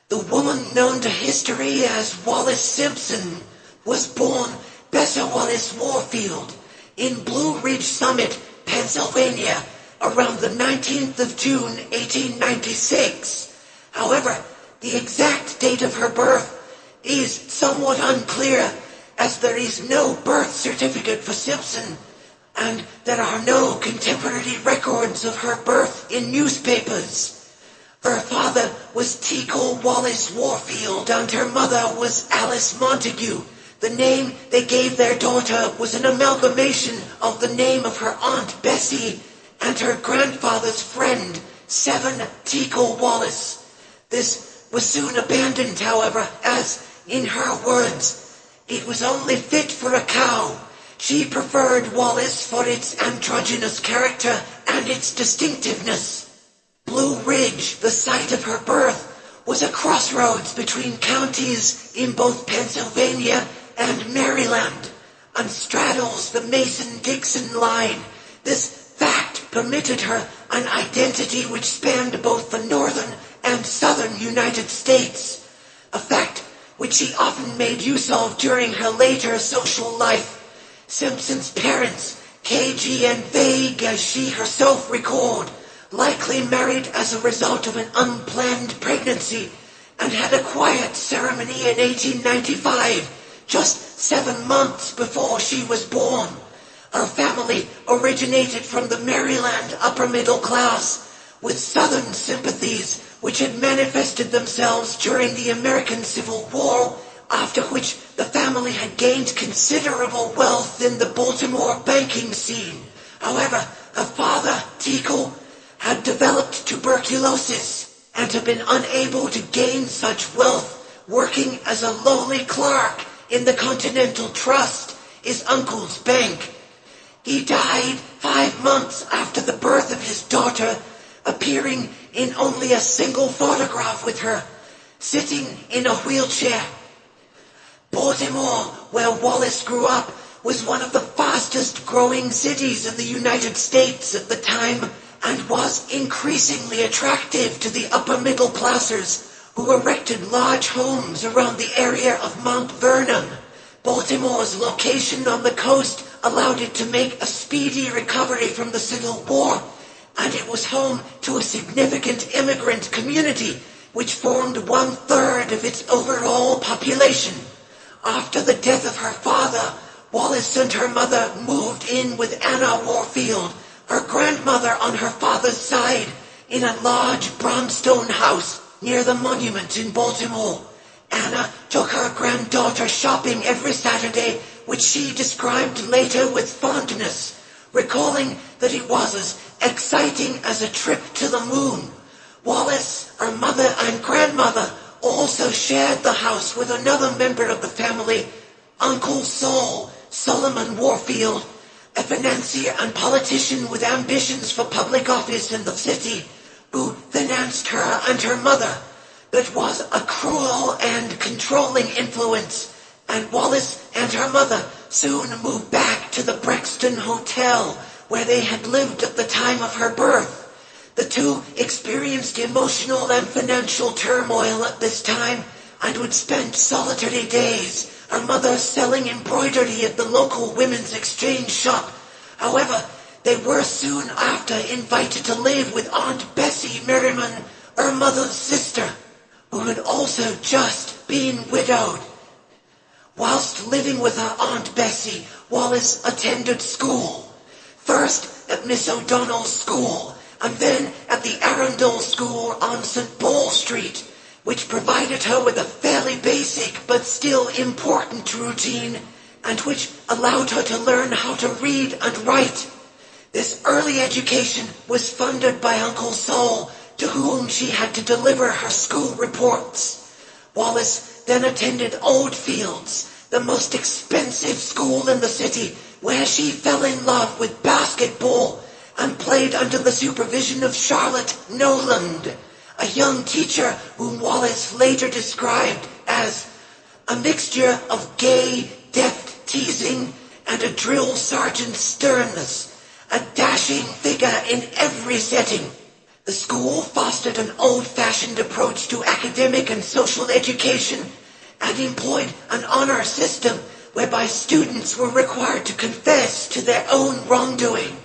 The woman known to history as Wallis Simpson was born Bessa Wallis Warfield in Blue Ridge Summit, Pennsylvania, around the 19th of June, 1896. However, the exact date of her birth is somewhat unclear, as there is no birth certificate for Simpson, and there are no contemporary records of her birth in newspapers. Her father was Tickle Wallis Warfield, and her mother was Alice Montague. The name they gave their daughter was an amalgamation of the name of her Aunt Bessie and her grandfather's friend, Seven Tickle Wallis. This was soon abandoned, however, as, in her words, it was only fit for a cow. She preferred Wallis for its androgynous character and its distinctiveness. Blue Ridge, the site of her birth, was a crossroads between counties in both Pennsylvania and Maryland, and straddles the Mason-Dixon line. This fact permitted her an identity which spanned both the northern and southern United States, a fact which she often made use of during her later social life. Simpson's parents, cagey and vague as she herself recalled, likely married as a result of an unplanned pregnancy, and had a quiet ceremony in 1895, just 7 months before she was born. Her family originated from the Maryland upper middle class, with Southern sympathies which had manifested themselves during the American Civil War, after which the family had gained considerable wealth in the Baltimore banking scene. However, her father, Tickle, had developed tuberculosis and had been unable to gain such wealth, working as a lowly clerk in the Continental Trust, his uncle's bank. He died 5 months after the birth of his daughter, appearing in only a single photograph with her, sitting in a wheelchair. Baltimore, where Wallis grew up, was one of the fastest growing cities in the United States at the time, and was increasingly attractive to the upper middle classers who erected large homes around the area of Mount Vernon. Baltimore's location on the coast allowed it to make a speedy recovery from the Civil War, and it was home to a significant immigrant community which formed 1/3 of its overall population. After the death of her father, Wallis and her mother moved in with Anna Warfield, her grandmother on her father's side, in a large brownstone house near the monument in Baltimore. Anna took her granddaughter shopping every Saturday, which she described later with fondness, recalling that it was as exciting as a trip to the moon. Wallis, her mother and grandmother, also shared the house with another member of the family, Uncle Sol, Solomon Warfield, a financier and politician with ambitions for public office in the city, who financed her and her mother, but was a cruel and controlling influence, and Wallis and her mother soon moved back to the Brexton Hotel, where they had lived at the time of her birth. The two experienced emotional and financial turmoil at this time, and would spend solitary days, her mother selling embroidery at the local women's exchange shop. However, they were soon after invited to live with Aunt Bessie Merriman, her mother's sister, who had also just been widowed. Whilst living with her Aunt Bessie, Wallis attended school, first at Miss O'Donnell's school, and then at the Arundel School on St. Paul Street, which provided her with a fairly basic but still important routine, and which allowed her to learn how to read and write. This early education was funded by Uncle Sol, to whom she had to deliver her school reports. Wallis then attended Oldfields, the most expensive school in the city, where she fell in love with basketball and played under the supervision of Charlotte Noland, a young teacher whom Wallis later described as a mixture of gay, deft teasing and a drill sergeant's sternness, a dashing figure in every setting. The school fostered an old-fashioned approach to academic and social education and employed an honor system whereby students were required to confess to their own wrongdoing.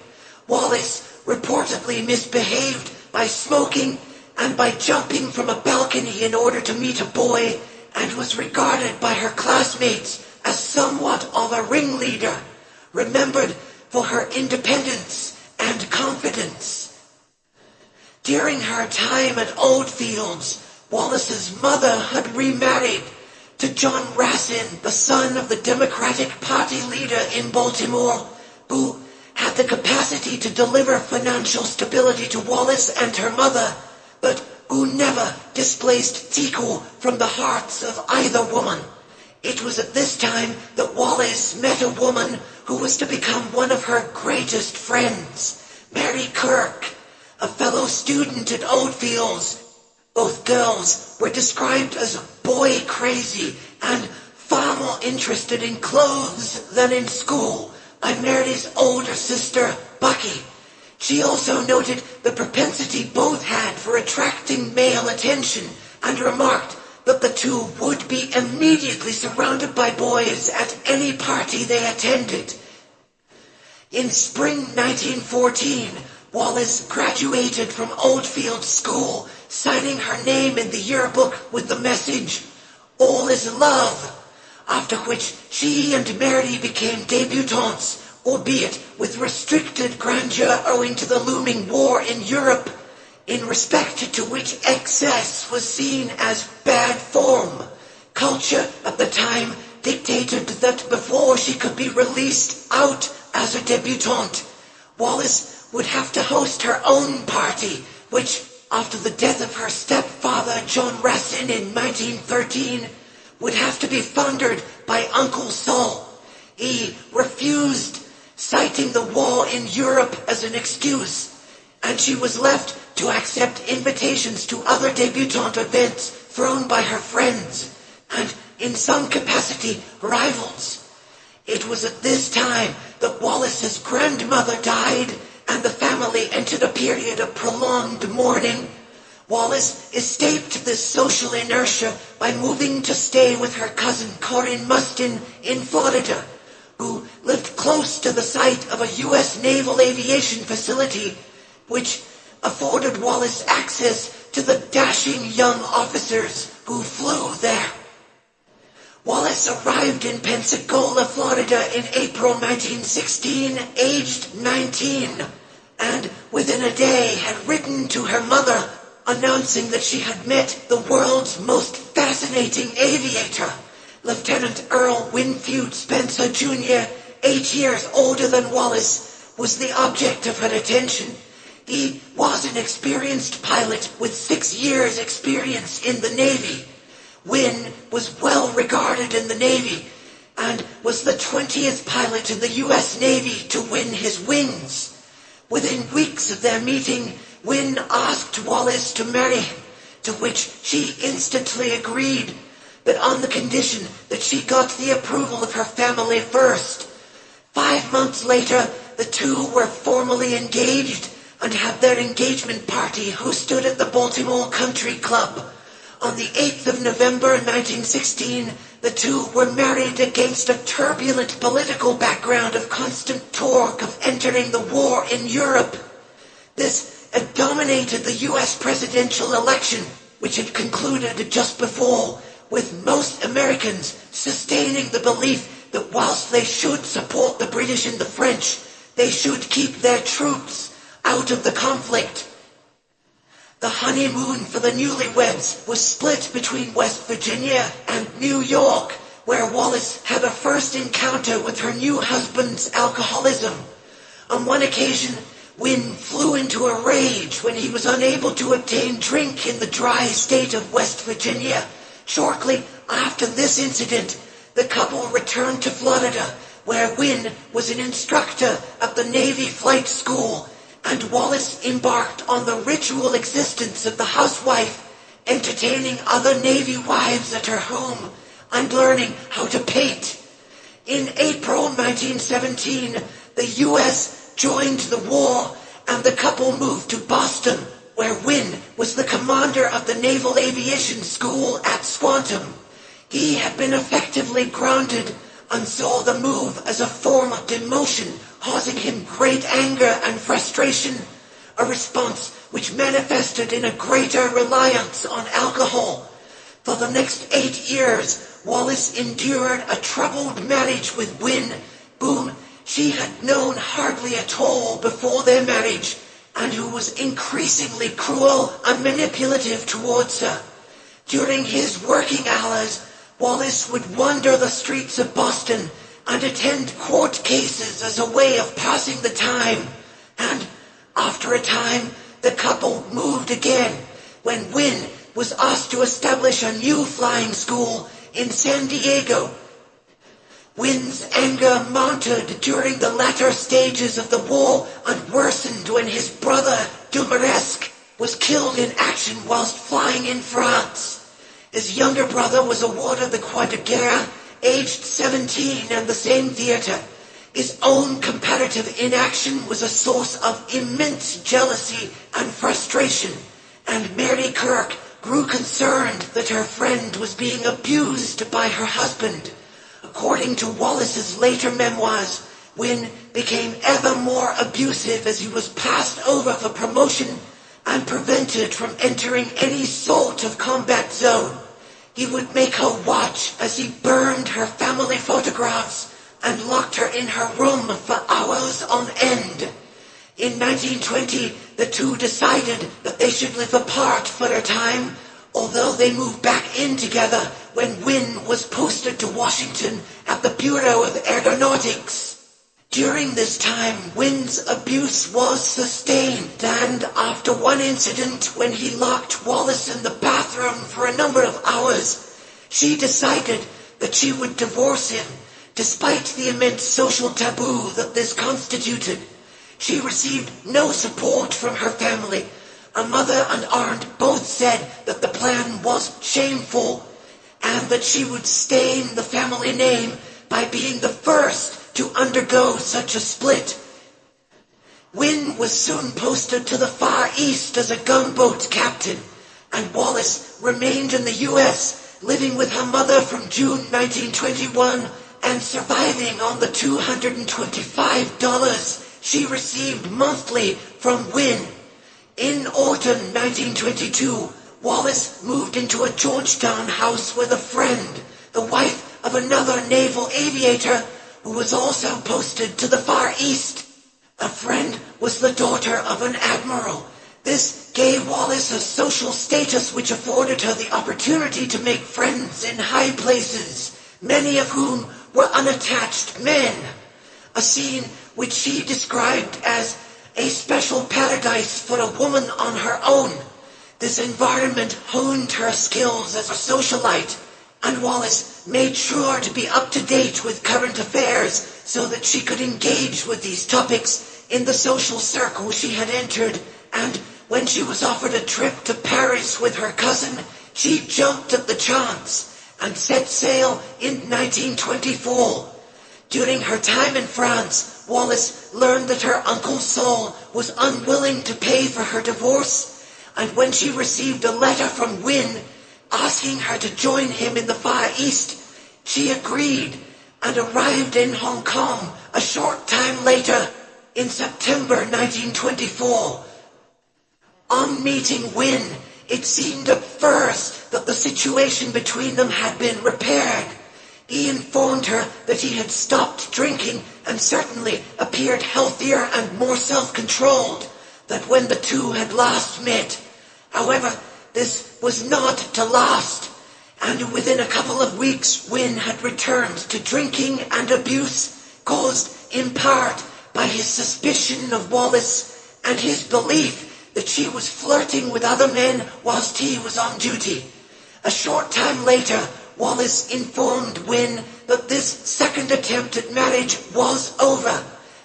Wallis reportedly misbehaved by smoking and by jumping from a balcony in order to meet a boy, and was regarded by her classmates as somewhat of a ringleader, remembered for her independence and confidence. During her time at Oldfields, Wallis's mother had remarried to John Racine, the son of the Democratic Party leader in Baltimore, who had the capacity to deliver financial stability to Wallis and her mother, but who never displaced Tiku from the hearts of either woman. It was at this time that Wallis met a woman who was to become one of her greatest friends, Mary Kirk, a fellow student at Oldfields. Both girls were described as boy crazy and far more interested in clothes than in school by Mary's older sister, Bucky. She also noted the propensity both had for attracting male attention and remarked that the two would be immediately surrounded by boys at any party they attended. In spring 1914, Wallis graduated from Oldfield School, signing her name in the yearbook with the message, "All is love," after which she and Mary became debutantes, albeit with restricted grandeur owing to the looming war in Europe, in respect to which excess was seen as bad form. Culture at the time dictated that before she could be released out as a debutante, Wallis would have to host her own party, which, after the death of her stepfather, John Racine, in 1913, would have to be funded by Uncle Sol. He refused, citing the war in Europe as an excuse, and she was left to accept invitations to other debutante events thrown by her friends, and in some capacity rivals. It was at this time that Wallis's grandmother died, and the family entered a period of prolonged mourning. Wallis escaped this social inertia by moving to stay with her cousin Corinne Mustin in Florida, who lived close to the site of a U.S. Naval Aviation facility, which afforded Wallis access to the dashing young officers who flew there. Wallis arrived in Pensacola, Florida in April 1916, aged 19, and within a day had written to her mother announcing that she had met the world's most fascinating aviator. Lieutenant Earl Winfield Spencer, Jr., 8 years older than Wallis, was the object of her attention. He was an experienced pilot with 6 years' experience in the Navy. Wynn was well regarded in the Navy and was the 20th pilot in the U.S. Navy to win his wings. Within weeks of their meeting, Wynn asked Wallis to marry him, to which she instantly agreed, but on the condition that she got the approval of her family first. 5 months later, the two were formally engaged and had their engagement party hosted at the Baltimore Country Club. On the 8th of November 1916, the two were married against a turbulent political background of constant talk of entering the war in Europe. This had dominated the U.S. presidential election, which had concluded just before, with most Americans sustaining the belief that whilst they should support the British and the French, they should keep their troops out of the conflict. The honeymoon for the newlyweds was split between West Virginia and New York, where Wallis had a first encounter with her new husband's alcoholism. On one occasion, Wynn flew into a rage when he was unable to obtain drink in the dry state of West Virginia. Shortly after this incident, the couple returned to Florida, where Wynn was an instructor at the Navy Flight School, and Wallis embarked on the ritual existence of the housewife, entertaining other Navy wives at her home and learning how to paint. In April 1917, the U.S. joined the war, and the couple moved to Boston, where Wynne was the commander of the Naval Aviation School at Squantum. He had been effectively grounded and saw the move as a form of demotion, causing him great anger and frustration, a response which manifested in a greater reliance on alcohol. For the next 8 years, Wallis endured a troubled marriage with Wynne, whom she had known hardly at all before their marriage, and who was increasingly cruel and manipulative towards her. During his working hours, Wallis would wander the streets of Boston and attend court cases as a way of passing the time. And after a time, the couple moved again when Wynne was asked to establish a new flying school in San Diego. Wynne's anger mounted during the latter stages of the war and worsened when his brother, Dumaresque, was killed in action whilst flying in France. His younger brother was awarded the Croix de Guerre, aged 17, and the same theater. His own competitive inaction was a source of immense jealousy and frustration, and Mary Kirk grew concerned that her friend was being abused by her husband. According to Wallis's later memoirs, Wynne became ever more abusive as he was passed over for promotion and prevented from entering any sort of combat zone. He would make her watch as he burned her family photographs and locked her in her room for hours on end. In 1920, the two decided that they should live apart for a time, although they moved back in together when Wynne was posted to Washington at the Bureau of Aeronautics. During this time, Wynne's abuse was sustained, and after one incident when he locked Wallis in the bathroom for a number of hours, she decided that she would divorce him, despite the immense social taboo that this constituted. She received no support from her family. Her mother and aunt both said that the plan was shameful, and that she would stain the family name by being the first to undergo such a split. Wynne was soon posted to the Far East as a gunboat captain, and Wallis remained in the U.S., living with her mother from June 1921 and surviving on the $225 she received monthly from Wynne. In autumn 1922, Wallis moved into a Georgetown house with a friend, the wife of another naval aviator who was also posted to the Far East. A friend was the daughter of an admiral. This gave Wallis a social status which afforded her the opportunity to make friends in high places, many of whom were unattached men, a scene which she described as a special paradise for a woman on her own. This environment honed her skills as a socialite, and Wallis made sure to be up to date with current affairs so that she could engage with these topics in the social circle she had entered, and when she was offered a trip to Paris with her cousin, she jumped at the chance and set sail in 1924. During her time in France, Wallis learned that her Uncle Sol was unwilling to pay for her divorce, and when she received a letter from Wynne asking her to join him in the Far East, she agreed and arrived in Hong Kong a short time later, in September 1924. On meeting Wynne, it seemed at first that the situation between them had been repaired. He informed her that he had stopped drinking and certainly appeared healthier and more self-controlled than when the two had last met. However, this was not to last, and within a couple of weeks Wynne had returned to drinking and abuse, caused in part by his suspicion of Wallis and his belief that she was flirting with other men whilst he was on duty. A short time later, Wallis informed Wynne that this second attempt at marriage was over,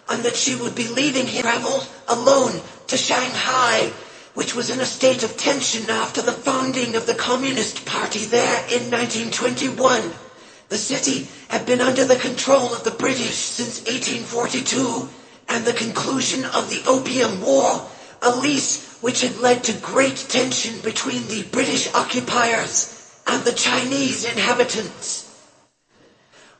and that she would be leaving him to travel alone to Shanghai, which was in a state of tension after the founding of the Communist Party there in 1921. The city had been under the control of the British since 1842, and the conclusion of the Opium War a lease which had led to great tension between the British occupiers and the Chinese inhabitants.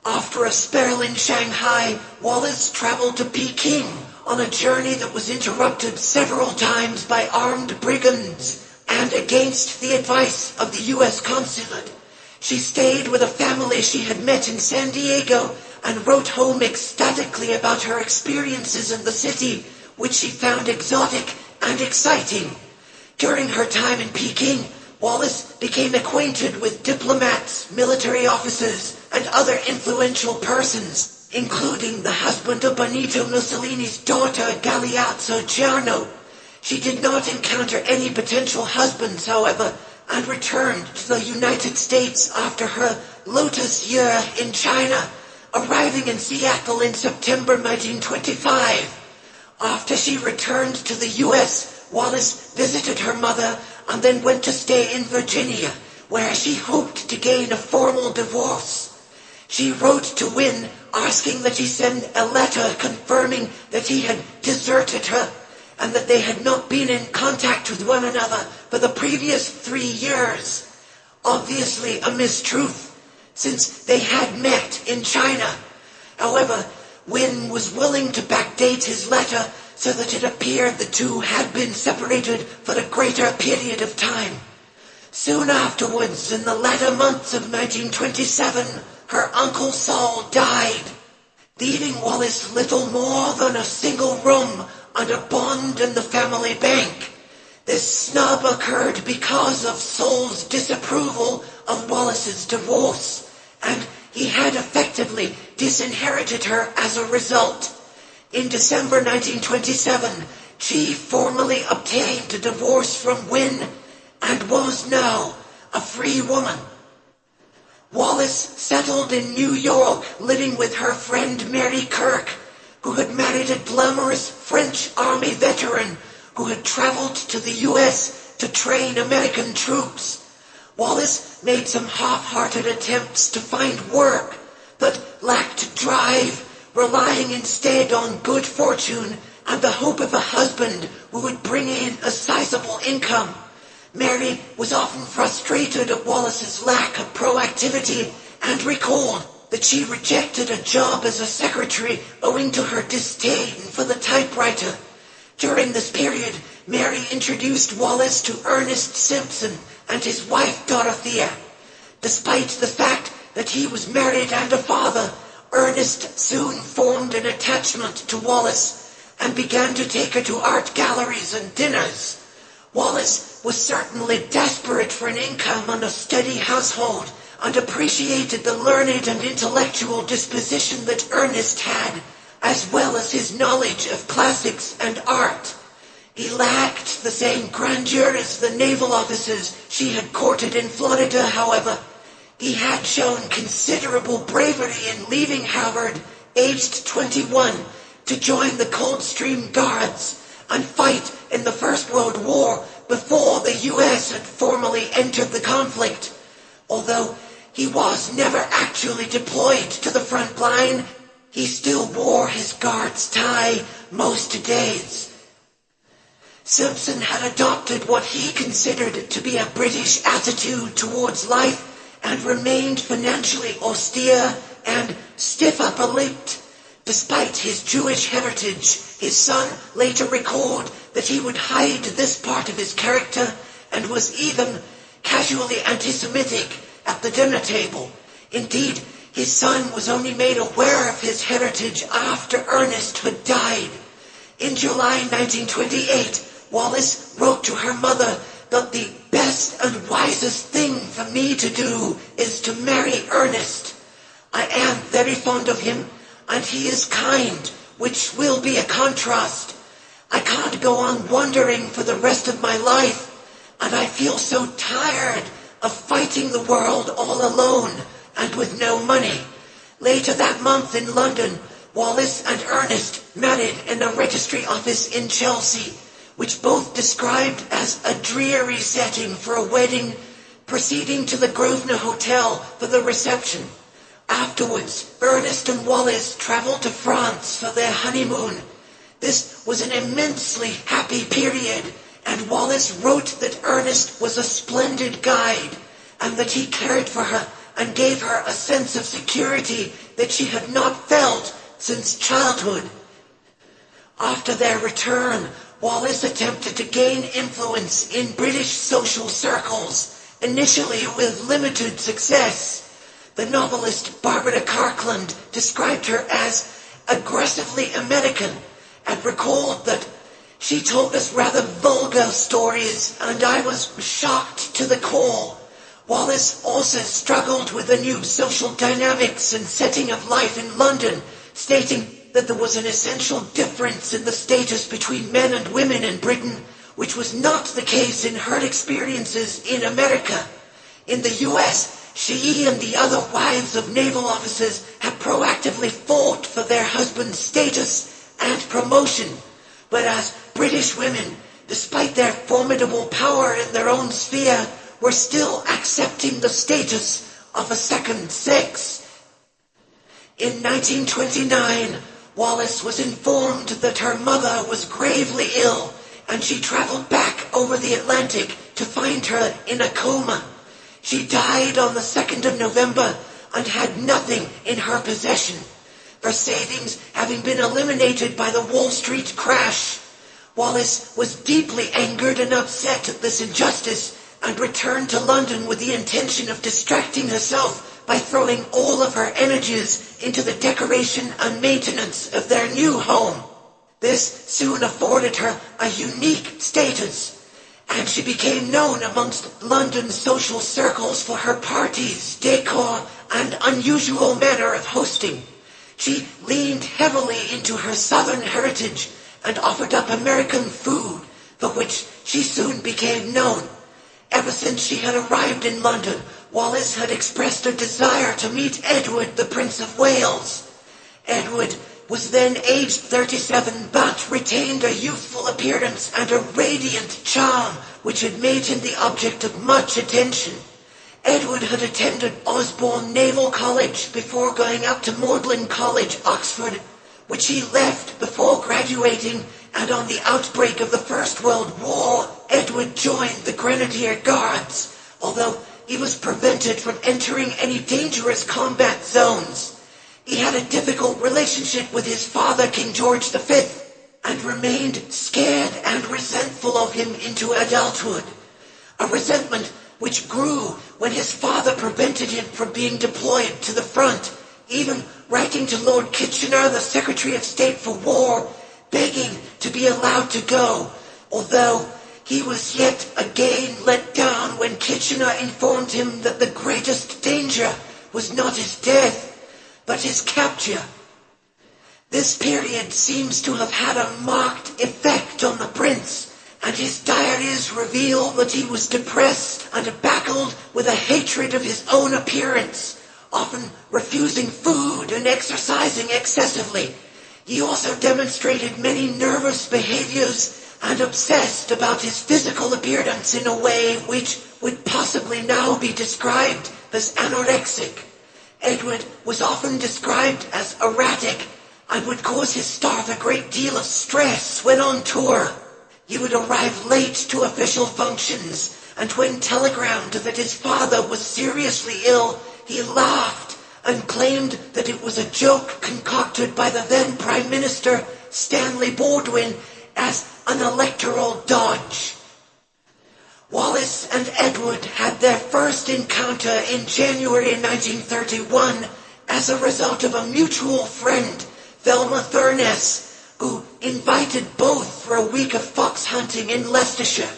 After a spell in Shanghai, Wallis traveled to Peking on a journey that was interrupted several times by armed brigands, and against the advice of the U.S. consulate. She stayed with a family she had met in San Diego and wrote home ecstatically about her experiences in the city, which she found exotic and exciting. During her time in Peking, Wallis became acquainted with diplomats, military officers, and other influential persons, including the husband of Benito Mussolini's daughter, Galeazzo Giano. She did not encounter any potential husbands, however, and returned to the United States after her Lotus year in China, arriving in Seattle in September 1925. After she returned to the U.S., Wallis visited her mother and then went to stay in Virginia, where she hoped to gain a formal divorce. She wrote to Wynne asking that he send a letter confirming that he had deserted her and that they had not been in contact with one another for the previous 3 years. Obviously a mistruth, since they had met in China. However, Wynne was willing to backdate his letter so that it appeared the two had been separated for a greater period of time. Soon afterwards, in the latter months of 1927, her Uncle Saul died, leaving Wallis little more than a single room and a bond in the family bank. This snub occurred because of Saul's disapproval of Wallis's divorce, and he had effectively disinherited her as a result. In December 1927, she formally obtained a divorce from Wynne and was now a free woman. Wallis settled in New York, living with her friend Mary Kirk, who had married a glamorous French Army veteran who had traveled to the U.S. to train American troops. Wallis made some half-hearted attempts to find work, but lacked drive, relying instead on good fortune and the hope of a husband who would bring in a sizable income. Mary was often frustrated at Wallis's lack of proactivity and recalled that she rejected a job as a secretary owing to her disdain for the typewriter. During this period, Mary introduced Wallis to Ernest Simpson and his wife Dorothea. Despite the fact that he was married and a father, Ernest soon formed an attachment to Wallis and began to take her to art galleries and dinners. Wallis was certainly desperate for an income and a steady household, and appreciated the learned and intellectual disposition that Ernest had, as well as his knowledge of classics and art. He lacked the same grandeur as the naval officers she had courted in Florida, however. He had shown considerable bravery in leaving Harvard, aged 21, to join the Coldstream Guards and fight in the First World War before the U.S. had formally entered the conflict. Although he was never actually deployed to the front line, he still wore his guard's tie most days. Simpson had adopted what he considered to be a British attitude towards life and remained financially austere and stiff-upper-lipped. Despite his Jewish heritage, his son later recalled that he would hide this part of his character and was even casually anti-Semitic at the dinner table. Indeed, his son was only made aware of his heritage after Ernest had died. In July 1928, Wallis wrote to her mother that the best and wisest thing for me to do is to marry Ernest. I am very fond of him, and he is kind, which will be a contrast. I can't go on wandering for the rest of my life, and I feel so tired of fighting the world all alone and with no money. Later that month in London, Wallis and Ernest married in a registry office in Chelsea, which both described as a dreary setting for a wedding, proceeding to the Grosvenor Hotel for the reception. Afterwards, Ernest and Wallis traveled to France for their honeymoon. This was an immensely happy period, and Wallis wrote that Ernest was a splendid guide, and that he cared for her and gave her a sense of security that she had not felt since childhood. After their return, Wallis attempted to gain influence in British social circles, initially with limited success. The novelist Barbara Carkland described her as aggressively American and recalled that she told us rather vulgar stories, and I was shocked to the core. Wallis also struggled with the new social dynamics and setting of life in London, stating that there was an essential difference in the status between men and women in Britain, which was not the case in her experiences in America. In the US, she and the other wives of naval officers had proactively fought for their husband's status and promotion, but as British women, despite their formidable power in their own sphere, were still accepting the status of a second sex. In 1929, Wallis was informed that her mother was gravely ill, and she traveled back over the Atlantic to find her in a coma. She died on the 2nd of November and had nothing in her possession, her savings having been eliminated by the Wall Street crash. Wallis was deeply angered and upset at this injustice and returned to London with the intention of distracting herself by throwing all of her energies into the decoration and maintenance of their new home. This soon afforded her a unique status, and she became known amongst London's social circles for her parties, decor, and unusual manner of hosting. She leaned heavily into her southern heritage and offered up American food, for which she soon became known. Ever since she had arrived in London, Wallis had expressed a desire to meet Edward, the Prince of Wales. Edward was then aged 37, but retained a youthful appearance and a radiant charm which had made him the object of much attention. Edward had attended Osborne Naval College before going up to Magdalen College, Oxford, which he left before graduating, and on the outbreak of the First World War, Edward joined the Grenadier Guards, although he was prevented from entering any dangerous combat zones. He had a difficult relationship with his father, King George V, and remained scared and resentful of him into adulthood, a resentment which grew when his father prevented him from being deployed to the front, even writing to Lord Kitchener, the Secretary of State for War, begging to be allowed to go, although he was yet again let down when Kitchener informed him that the greatest danger was not his death, but his capture. This period seems to have had a marked effect on the prince, and his diaries reveal that he was depressed and battled with a hatred of his own appearance, often refusing food and exercising excessively. He also demonstrated many nervous behaviors and obsessed about his physical appearance in a way which would possibly now be described as anorexic. Edward was often described as erratic and would cause his staff a great deal of stress when on tour. He would arrive late to official functions, and when telegrammed that his father was seriously ill, he laughed and claimed that it was a joke concocted by the then Prime Minister, Stanley Baldwin, as an electoral dodge. Wallis and Edward had their first encounter in January 1931 as a result of a mutual friend, Thelma Thurness, who invited both for a week of fox hunting in Leicestershire.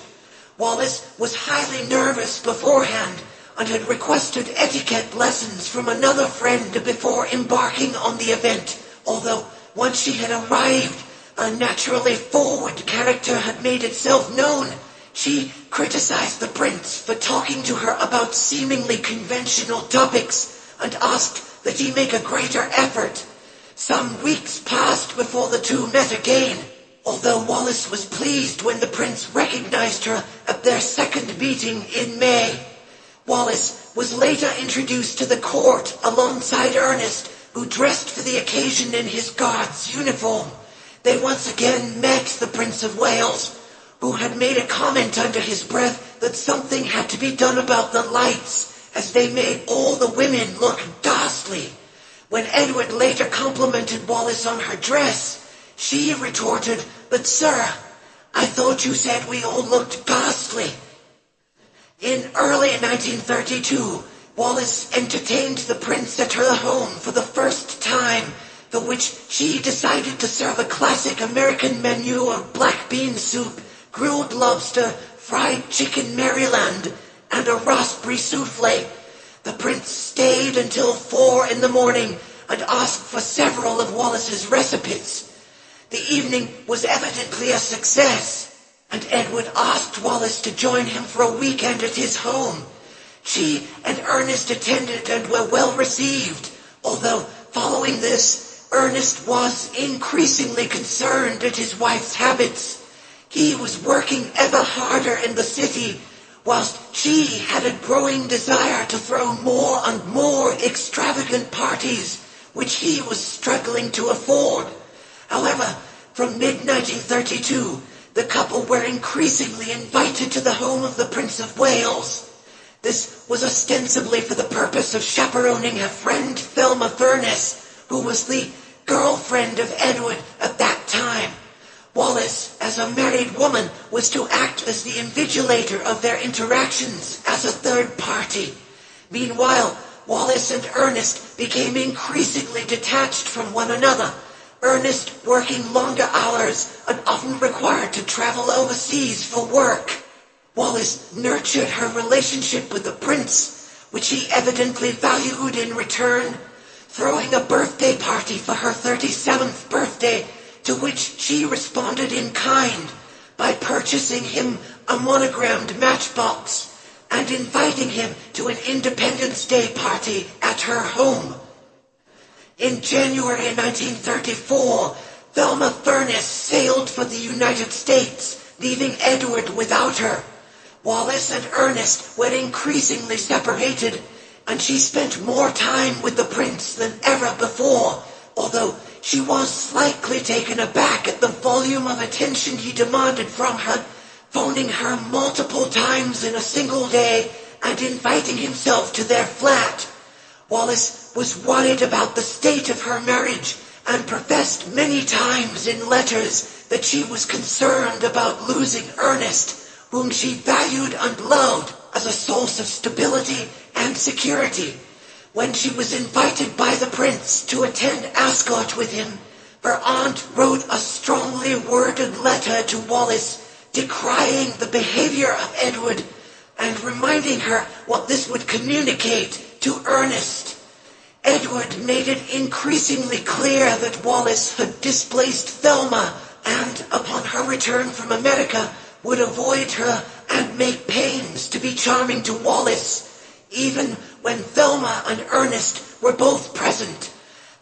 Wallis was highly nervous beforehand and had requested etiquette lessons from another friend before embarking on the event, although once she had arrived, a naturally forward character had made itself known. She criticized the prince for talking to her about seemingly conventional topics and asked that he make a greater effort. Some weeks passed before the two met again, although Wallis was pleased when the prince recognized her at their second meeting in May. Wallis was later introduced to the court alongside Ernest, who dressed for the occasion in his guard's uniform. they once again met the Prince of Wales, who had made a comment under his breath that something had to be done about the lights, as they made all the women look ghastly. When Edward later complimented Wallis on her dress, she retorted, "But sir, I thought you said we all looked ghastly." In early 1932, Wallis entertained the prince at her home for the first time, for which she decided to serve a classic American menu of black bean soup, grilled lobster, fried chicken Maryland, and a raspberry souffle. The prince stayed until 4 in the morning and asked for several of Wallis's recipes. The evening was evidently a success, and Edward asked Wallis to join him for a weekend at his home. She and Ernest attended and were well received, although following this, Ernest was increasingly concerned at his wife's habits. He was working ever harder in the city, whilst she had a growing desire to throw more and more extravagant parties, which he was struggling to afford. However, from mid-1932, the couple were increasingly invited to the home of the Prince of Wales. This was ostensibly for the purpose of chaperoning her friend Thelma Furness, who was the girlfriend of Edward at that time. Wallis, as a married woman, was to act as the invigilator of their interactions as a third party. Meanwhile, Wallis and Ernest became increasingly detached from one another, Ernest working longer hours and often required to travel overseas for work. Wallis nurtured her relationship with the prince, which he evidently valued in return, throwing a birthday party for her 37th birthday, to which she responded in kind by purchasing him a monogrammed matchbox and inviting him to an Independence Day party at her home. In January 1934, Thelma Furness sailed for the United States, leaving Edward without her. Wallis and Ernest were increasingly separated, and she spent more time with the prince than ever before, although she was slightly taken aback at the volume of attention he demanded from her, phoning her multiple times in a single day and inviting himself to their flat. Wallis was worried about the state of her marriage and professed many times in letters that she was concerned about losing Ernest, whom she valued and loved as a source of stability and security. When she was invited by the prince to attend Ascot with him, her aunt wrote a strongly worded letter to Wallis decrying the behavior of Edward and reminding her what this would communicate to Ernest. Edward made it increasingly clear that Wallis had displaced Thelma and, upon her return from America, would avoid her and make pains to be charming to Wallis, even when Thelma and Ernest were both present.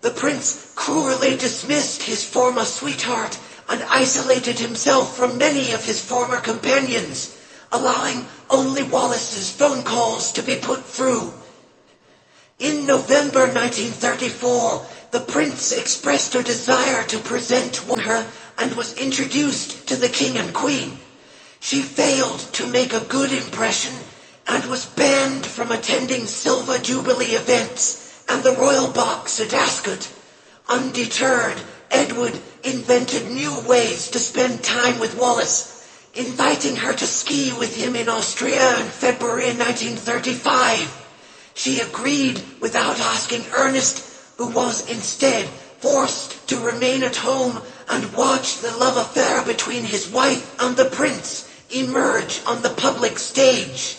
The prince cruelly dismissed his former sweetheart and isolated himself from many of his former companions, allowing only Wallis's phone calls to be put through. In November 1934, the prince expressed a desire to present her and was introduced to the king and queen. She failed to make a good impression and was banned from attending Silver Jubilee events and the Royal Box at Ascot. Undeterred, Edward invented new ways to spend time with Wallis, inviting her to ski with him in Austria in February 1935. She agreed without asking Ernest, who was instead forced to remain at home and watch the love affair between his wife and the prince emerge on the public stage.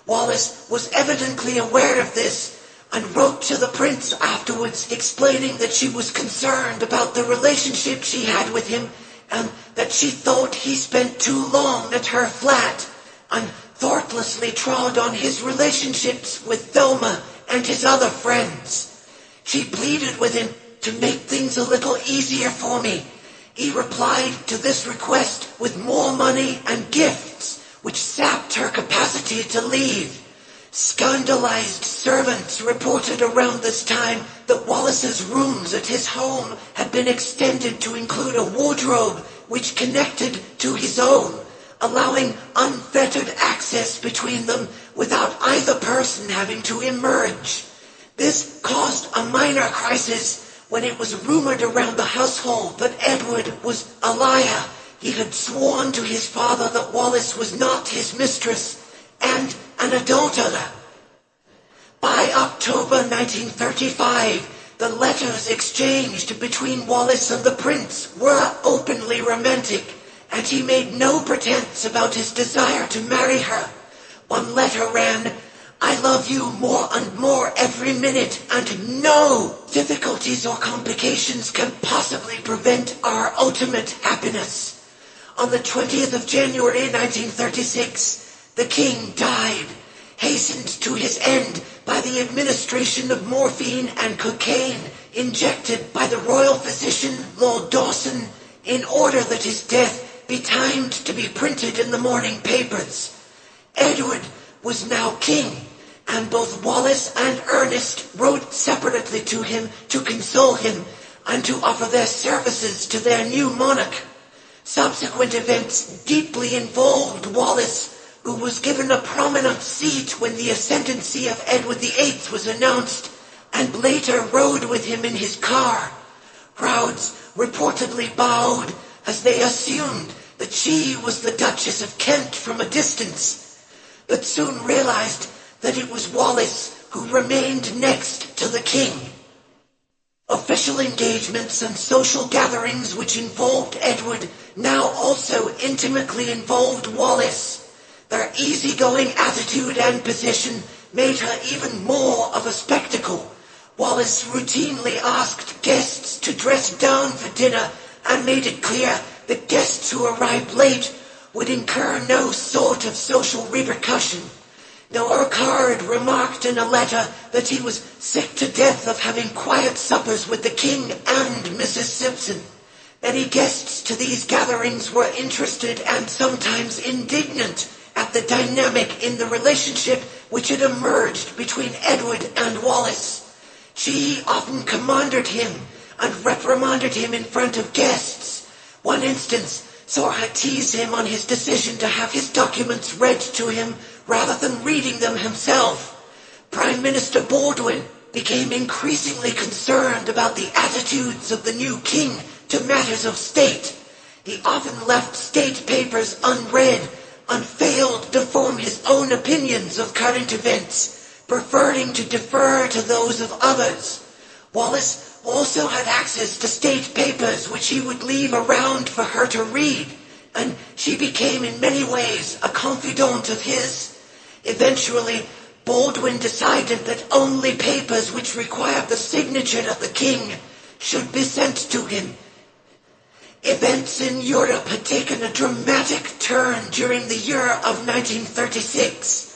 Wallis was evidently aware of this and wrote to the prince afterwards explaining that she was concerned about the relationship she had with him and that she thought he spent too long at her flat and thoughtlessly trod on his relationships with Thelma and his other friends. She pleaded with him to make things a little easier for me. He replied to this request with more money and gifts, which sapped her capacity to leave. Scandalized servants reported around this time that Wallis's rooms at his home had been extended to include a wardrobe which connected to his own, allowing unfettered access between them without either person having to emerge. This caused a minor crisis when it was rumored around the household that Edward was a liar. He had sworn to his father that Wallis was not his mistress and an adulterer. By October 1935, the letters exchanged between Wallis and the prince were openly romantic, and he made no pretense about his desire to marry her. One letter ran, "I love you more and more every minute, and no difficulties or complications can possibly prevent our ultimate happiness." On the 20th of January 1936, the king died, hastened to his end by the administration of morphine and cocaine injected by the royal physician Lord Dawson in order that his death be timed to be printed in the morning papers. Edward was now king, and both Wallis and Ernest wrote separately to him to console him and to offer their services to their new monarch. Subsequent events deeply involved Wallis, who was given a prominent seat when the ascendancy of Edward VIII was announced, and later rode with him in his car. Crowds reportedly bowed as they assumed that she was the Duchess of Kent from a distance, but soon realized that it was Wallis who remained next to the king. Official engagements and social gatherings which involved Edward now also intimately involved Wallis. Their easygoing attitude and position made her even more of a spectacle. Wallis routinely asked guests to dress down for dinner and made it clear that guests who arrived late would incur no sort of social repercussion. Urquhart remarked in a letter that he was sick to death of having quiet suppers with the king and Mrs. Simpson. Many guests to these gatherings were interested and sometimes indignant at the dynamic in the relationship which had emerged between Edward and Wallis. She often commanded him and reprimanded him in front of guests. One instance saw her tease him on his decision to have his documents read to him rather than reading them himself. Prime Minister Baldwin became increasingly concerned about the attitudes of the new king to matters of state. He often left state papers unread and failed to form his own opinions of current events, preferring to defer to those of others. Wallis also had access to state papers which he would leave around for her to read, and she became in many ways a confidant of his. Eventually, Baldwin decided that only papers which required the signature of the king should be sent to him. Events in Europe had taken a dramatic turn during the year of 1936.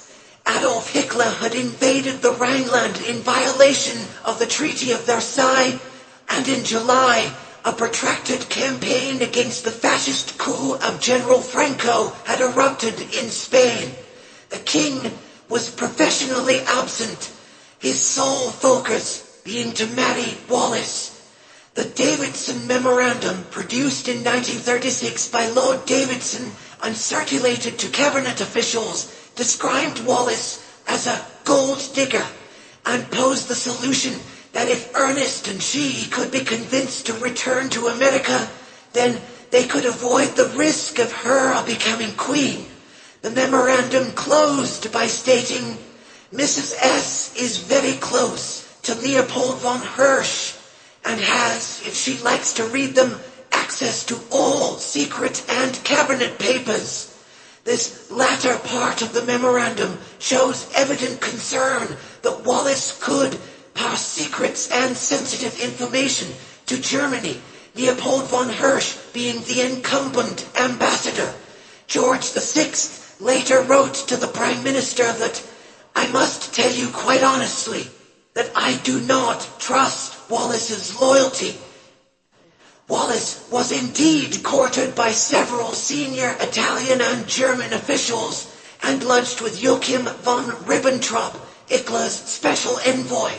Adolf Hitler had invaded the Rhineland in violation of the Treaty of Versailles, and in July, a protracted campaign against the fascist coup of General Franco had erupted in Spain. The king was professionally absent, his sole focus being to marry Wallis. The Davidson Memorandum, produced in 1936 by Lord Davidson and circulated to cabinet officials, described Wallis as a gold digger and posed the solution that if Ernest and she could be convinced to return to America, then they could avoid the risk of her becoming queen. The memorandum closed by stating, "Mrs. S. is very close to Leopold von Hirsch and has, if she likes to read them, access to all secret and cabinet papers." This latter part of the memorandum shows evident concern that Wallis could pass secrets and sensitive information to Germany, Leopold von Hirsch being the incumbent ambassador. George VI later wrote to the Prime Minister that, "I must tell you quite honestly that I do not trust Wallis's loyalty." Wallis was indeed courted by several senior Italian and German officials, and lunched with Joachim von Ribbentrop, Hitler's special envoy.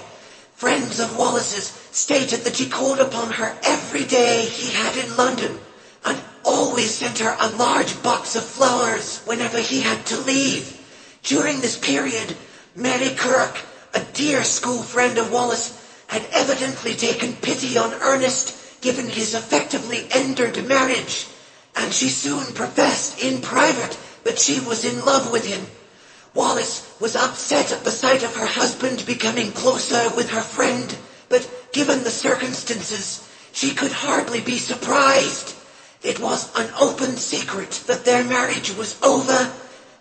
Friends of Wallis's stated that he called upon her every day he had in London, and always sent her a large box of flowers whenever he had to leave. During this period, Mary Kirk, a dear school friend of Wallis, had evidently taken pity on Ernest given his effectively ended marriage, and she soon professed in private that she was in love with him. Wallis was upset at the sight of her husband becoming closer with her friend, but given the circumstances, she could hardly be surprised. It was an open secret that their marriage was over,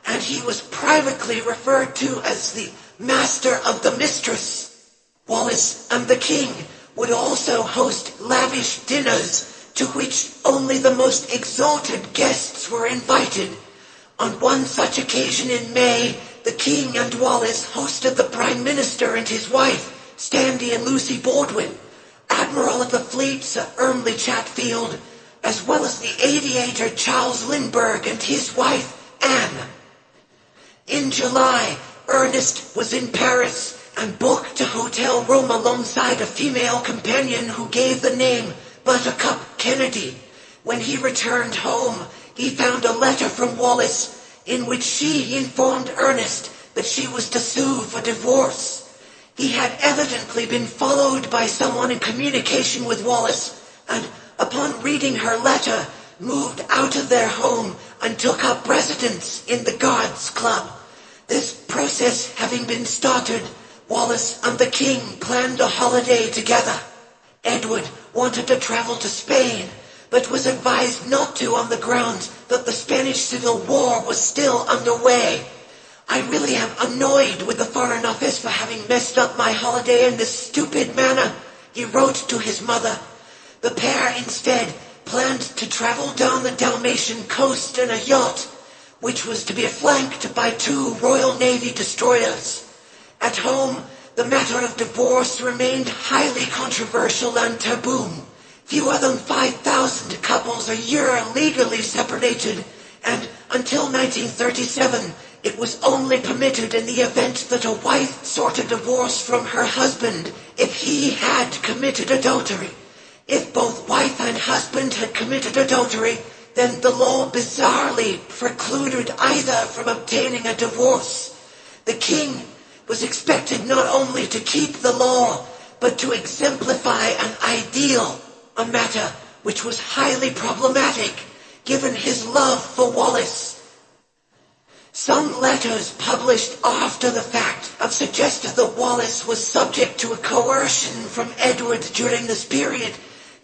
and he was privately referred to as the master of the mistress. Wallis and the king would also host lavish dinners to which only the most exalted guests were invited. On one such occasion in May, the king and Wallis hosted the Prime Minister and his wife, Stanley and Lucy Baldwin, Admiral of the Fleet Sir Ermley Chatfield, as well as the aviator Charles Lindbergh and his wife, Anne. In July, Ernest was in Paris and booked a hotel room alongside a female companion who gave the name Buttercup Kennedy. When he returned home, he found a letter from Wallis in which she informed Ernest that she was to sue for divorce. He had evidently been followed by someone in communication with Wallis, and upon reading her letter, moved out of their home and took up residence in the Guards Club. This process having been started, Wallis and the king planned a holiday together. Edward wanted to travel to Spain, but was advised not to on the grounds that the Spanish Civil War was still underway. I really am annoyed with the Foreign Office for having messed up my holiday in this stupid manner, he wrote to his mother. The pair instead planned to travel down the Dalmatian coast in a yacht, which was to be flanked by 2 Royal Navy destroyers. At home, the matter of divorce remained highly controversial and taboo. Fewer than 5,000 couples a year legally separated, and until 1937, it was only permitted in the event that a wife sought a divorce from her husband if he had committed adultery. If both wife and husband had committed adultery, then the law bizarrely precluded either from obtaining a divorce. The king was expected not only to keep the law, but to exemplify an ideal, a matter which was highly problematic given his love for Wallis. Some letters published after the fact have suggested that Wallis was subject to a coercion from Edward during this period,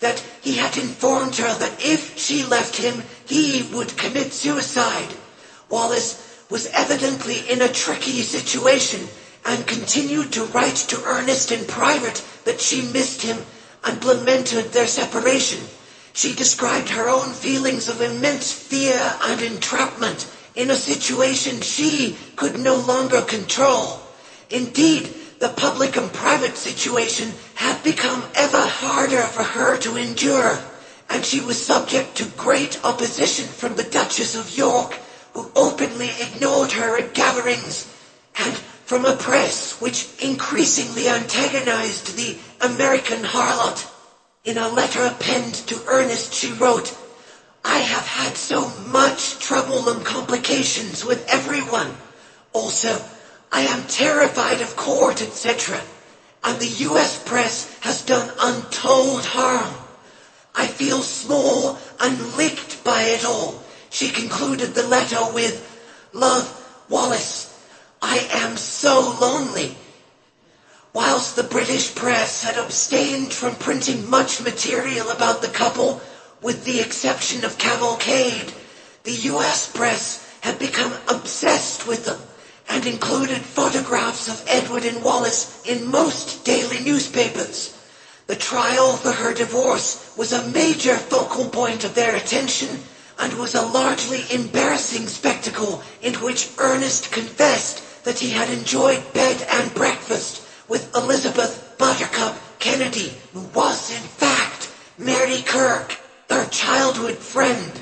that he had informed her that if she left him, he would commit suicide. Wallis was evidently in a tricky situation and continued to write to Ernest in private that she missed him and lamented their separation. She described her own feelings of immense fear and entrapment in a situation she could no longer control. Indeed, the public and private situation had become ever harder for her to endure, and she was subject to great opposition from the Duchess of York, who openly ignored her at gatherings, and from a press which increasingly antagonized the American harlot. In a letter penned to Ernest, she wrote, "I have had so much trouble and complications with everyone. Also, I am terrified of court, etc. And the U.S. press has done untold harm. I feel small and licked by it all." She concluded the letter with, "Love, Wallis. I am so lonely." Whilst the British press had abstained from printing much material about the couple, with the exception of Cavalcade, the U.S. press had become obsessed with them and included photographs of Edward and Wallis in most daily newspapers. The trial for her divorce was a major focal point of their attention and was a largely embarrassing spectacle in which Ernest confessed that he had enjoyed bed and breakfast with Elizabeth Buttercup Kennedy, who was, in fact, Mary Kirk, their childhood friend.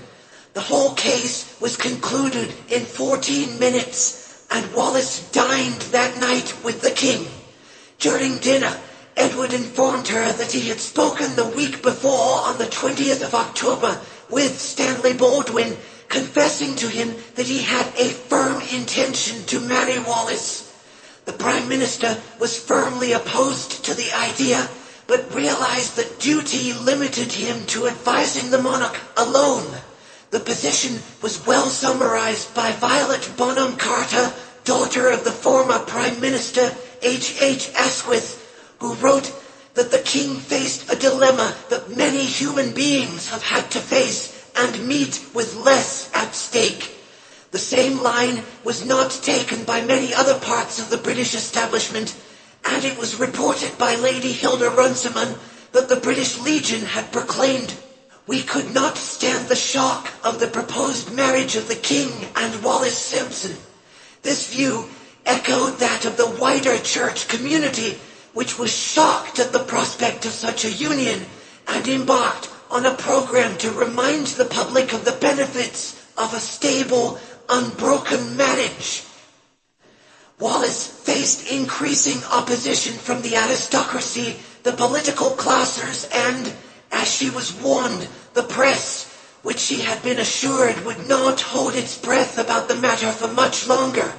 The whole case was concluded in 14 minutes, and Wallis dined that night with the king. During dinner, Edward informed her that he had spoken the week before on the 20th of October with Stanley Baldwin, confessing to him that he had a firm intention to marry Wallis. The Prime Minister was firmly opposed to the idea, but realized that duty limited him to advising the monarch alone. The position was well summarized by Violet Bonham Carter, daughter of the former Prime Minister H.H. Asquith, who wrote that the king faced a dilemma that many human beings have had to face and meet with less at stake. The same line was not taken by many other parts of the British establishment, and it was reported by Lady Hilda Runciman that the British Legion had proclaimed, "We could not stand the shock of the proposed marriage of the king and Wallis Simpson." This view echoed that of the wider church community, which was shocked at the prospect of such a union and embarked on a program to remind the public of the benefits of a stable, unbroken marriage. Wallis faced increasing opposition from the aristocracy, the political classes, and, as she was warned, the press, which she had been assured would not hold its breath about the matter for much longer.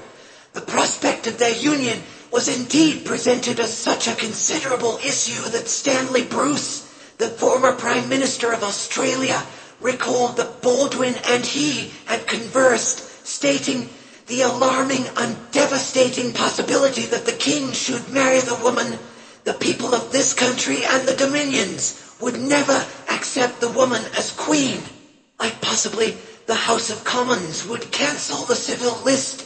The prospect of their union was indeed presented as such a considerable issue that Stanley Bruce, the former Prime Minister of Australia, recalled that Baldwin and he had conversed, stating the alarming and devastating possibility that the king should marry the woman. The people of this country and the Dominions would never accept the woman as queen. Like possibly the House of Commons would cancel the civil list,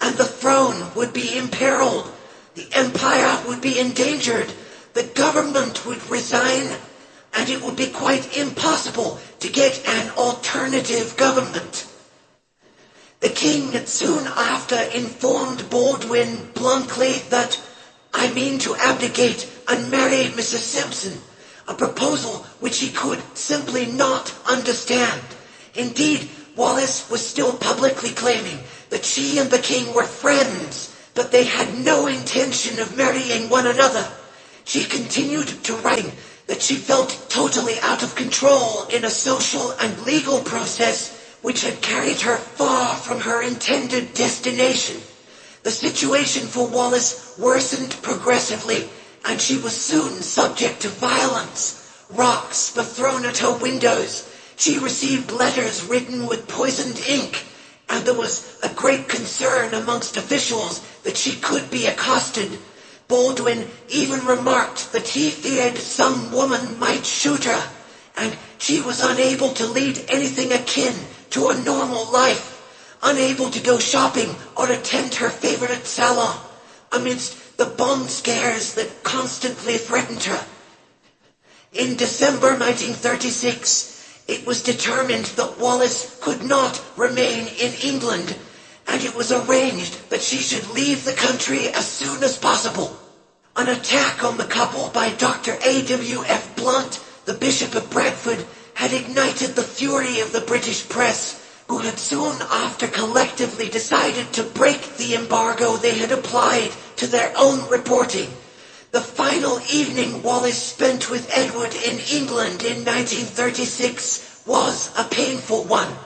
and the throne would be imperiled. The empire would be endangered. The government would resign, and it would be quite impossible to get an alternative government. The king soon after informed Baldwin bluntly that, "I mean to abdicate and marry Mrs. Simpson," a proposal which he could simply not understand. Indeed, Wallis was still publicly claiming that she and the king were friends, but they had no intention of marrying one another. She continued to write that she felt totally out of control in a social and legal process which had carried her far from her intended destination. The situation for Wallis worsened progressively, and she was soon subject to violence. Rocks were thrown at her windows. She received letters written with poisoned ink, and there was a great concern amongst officials that she could be accosted. Baldwin even remarked that he feared some woman might shoot her, and she was unable to lead anything akin to a normal life, unable to go shopping or attend her favorite salon, amidst the bomb scares that constantly threatened her. In December 1936, it was determined that Wallis could not remain in England, and it was arranged that she should leave the country as soon as possible. An attack on the couple by Dr. A.W.F. Blunt, the Bishop of Bradford, had ignited the fury of the British press, who had soon after collectively decided to break the embargo they had applied to their own reporting. The final evening Wallis spent with Edward in England in 1936 was a painful one.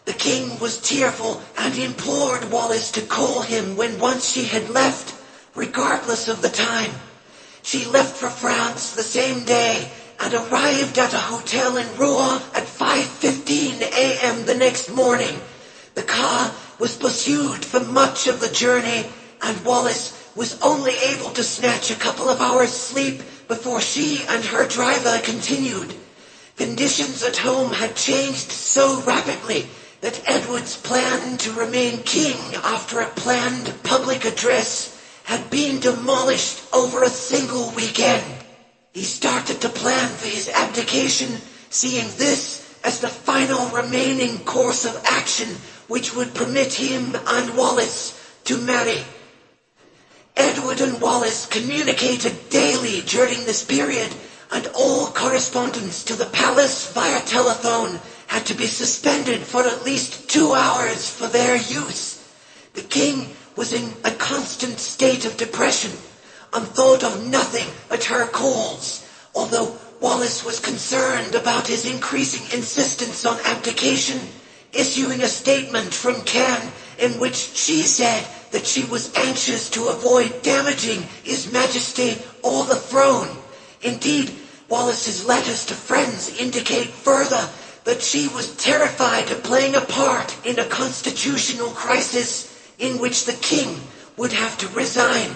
The king was tearful and implored Wallis to call him when once she had left, regardless of the time. She left for France the same day and arrived at a hotel in Rouen at 5:15 a.m. the next morning. The car was pursued for much of the journey, and Wallis was only able to snatch a couple of hours' sleep before she and her driver continued. Conditions at home had changed so rapidly that Edward's plan to remain king after a planned public address had been demolished over a single weekend. He started to plan for his abdication, seeing this as the final remaining course of action which would permit him and Wallis to marry. Edward and Wallis communicated daily during this period, and all correspondence to the palace via telephone had to be suspended for at least 2 hours for their use. The king was in a constant state of depression and thought of nothing at her calls, although Wallis was concerned about his increasing insistence on abdication, issuing a statement from Caen in which she said that she was anxious to avoid damaging His Majesty or the throne. Indeed, Wallis's letters to friends indicate further that she was terrified of playing a part in a constitutional crisis in which the king would have to resign.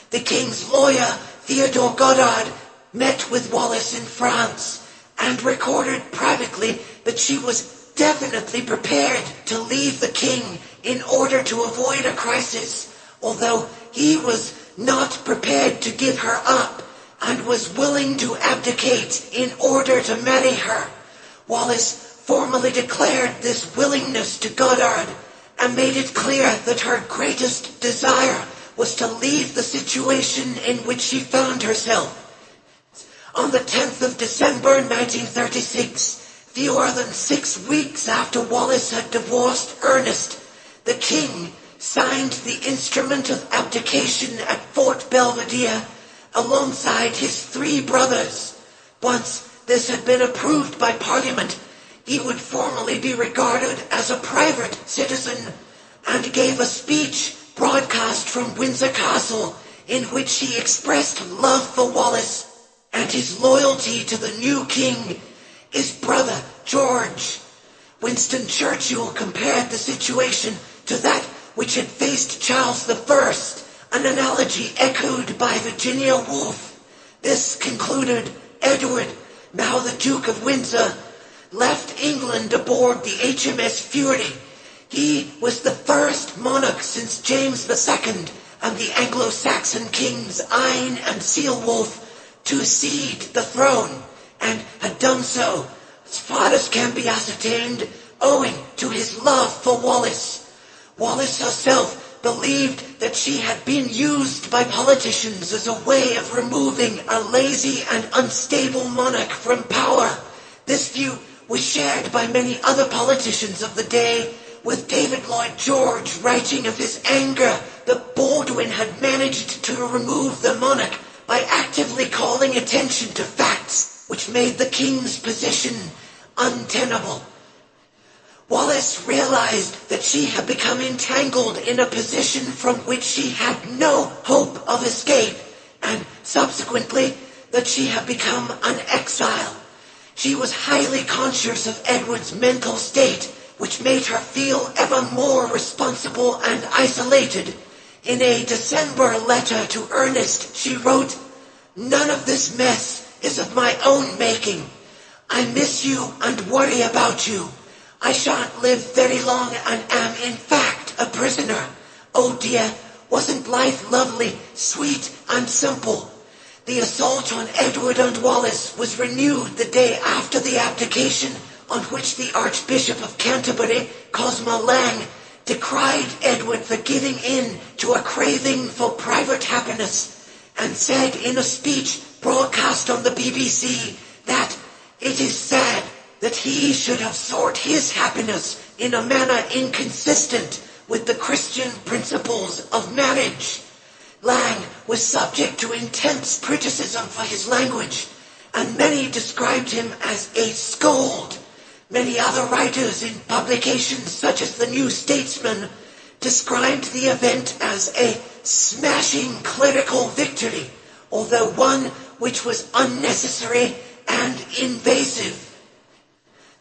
The king's lawyer, Theodore Goddard, met with Wallis in France and recorded privately that she was definitely prepared to leave the king in order to avoid a crisis, although he was not prepared to give her up and was willing to abdicate in order to marry her. Wallis formally declared this willingness to Goddard and made it clear that her greatest desire was to leave the situation in which she found herself. On the 10th of December 1936, fewer than 6 weeks after Wallis had divorced Ernest, the king signed the instrument of abdication at Fort Belvedere alongside his 3 brothers. Once this had been approved by Parliament, he would formally be regarded as a private citizen and gave a speech broadcast from Windsor Castle in which he expressed love for Wallis and his loyalty to the new king, his brother George. Winston Churchill compared the situation to that which had faced Charles I, an analogy echoed by Virginia Woolf. This concluded, Edward, now the Duke of Windsor, left England aboard the HMS Fury. He was the first monarch since James II and the Anglo-Saxon kings Ine and Ceolwulf to cede the throne, and had done so, as far as can be ascertained, owing to his love for Wallis. Wallis herself believed that she had been used by politicians as a way of removing a lazy and unstable monarch from power. This view was shared by many other politicians of the day, with David Lloyd George writing of his anger that Baldwin had managed to remove the monarch by actively calling attention to facts which made the king's position untenable. Wallis realized that she had become entangled in a position from which she had no hope of escape, and subsequently that she had become an exile. She was highly conscious of Edward's mental state, which made her feel ever more responsible and isolated. In a December letter to Ernest, she wrote, "None of this mess is of my own making. I miss you and worry about you. I shan't live very long and am in fact a prisoner. Oh dear, wasn't life lovely, sweet and simple?" The assault on Edward and Wallis was renewed the day after the abdication, on which the Archbishop of Canterbury, Cosmo Lang, decried Edward for giving in to a craving for private happiness, and said in a speech broadcast on the BBC that it is sad that he should have sought his happiness in a manner inconsistent with the Christian principles of marriage. Lang was subject to intense criticism for his language, and many described him as a scold. Many other writers in publications such as the New Statesman described the event as a smashing clerical victory, although one which was unnecessary and invasive.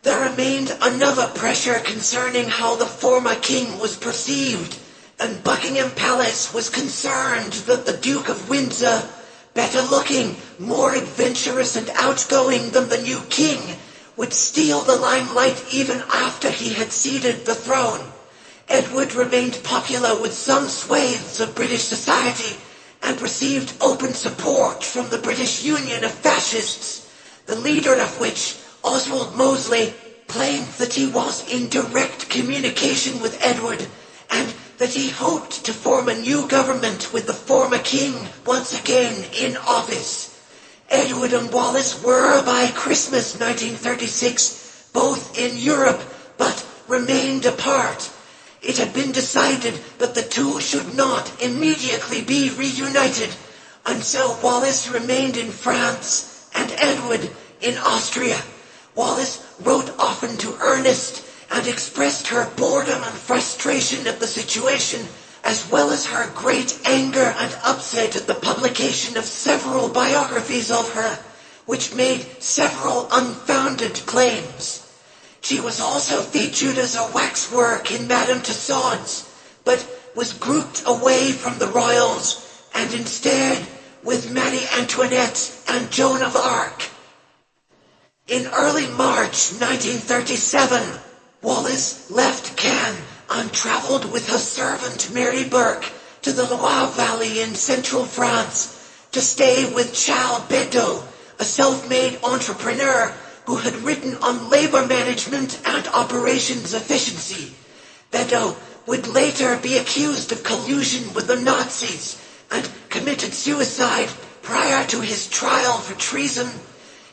There remained another pressure concerning how the former king was perceived, and Buckingham Palace was concerned that the Duke of Windsor, better looking, more adventurous and outgoing than the new king, would steal the limelight even after he had ceded the throne. Edward remained popular with some swathes of British society and received open support from the British Union of Fascists, the leader of which, Oswald Mosley, claimed that he was in direct communication with Edward and that he hoped to form a new government with the former king once again in office. Edward and Wallis were, by Christmas 1936, both in Europe, but remained apart. It had been decided that the two should not immediately be reunited, and so Wallis remained in France and Edward in Austria. Wallis wrote often to Ernest and expressed her boredom and frustration at the situation, as well as her great anger and upset at the publication of several biographies of her, which made several unfounded claims. She was also featured as a waxwork in Madame Tussauds, but was grouped away from the royals and instead with Marie Antoinette and Joan of Arc. In early March 1937, Wallis left Cannes and traveled with her servant Mary Burke to the Loire Valley in central France to stay with Charles Beddoes, a self-made entrepreneur who had written on labor management and operations efficiency. Beddoes would later be accused of collusion with the Nazis and committed suicide prior to his trial for treason.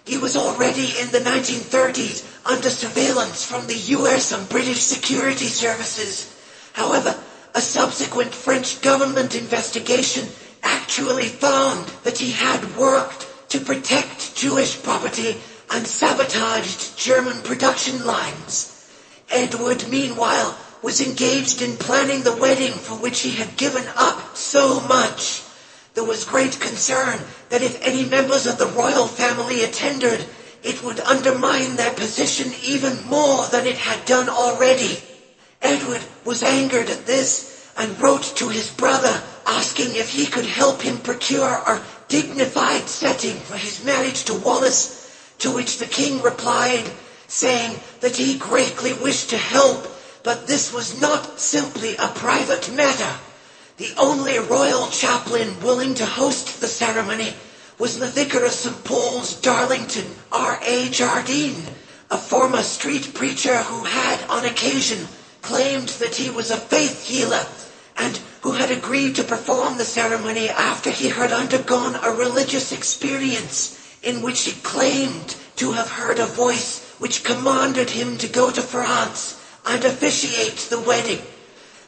He was already in the 1930s under surveillance from the US and British security services. However, a subsequent French government investigation actually found that he had worked to protect Jewish property and sabotaged German production lines. Edward, meanwhile, was engaged in planning the wedding for which he had given up so much. There was great concern that if any members of the royal family attended, it would undermine their position even more than it had done already. Edward was angered at this and wrote to his brother asking if he could help him procure a dignified setting for his marriage to Wallis, to which the king replied, saying that he greatly wished to help, but this was not simply a private matter. The only royal chaplain willing to host the ceremony was the vicar of St. Paul's, Darlington, R.A. Jardine, a former street preacher who had, on occasion, claimed that he was a faith healer and who had agreed to perform the ceremony after he had undergone a religious experience in which he claimed to have heard a voice which commanded him to go to France and officiate the wedding.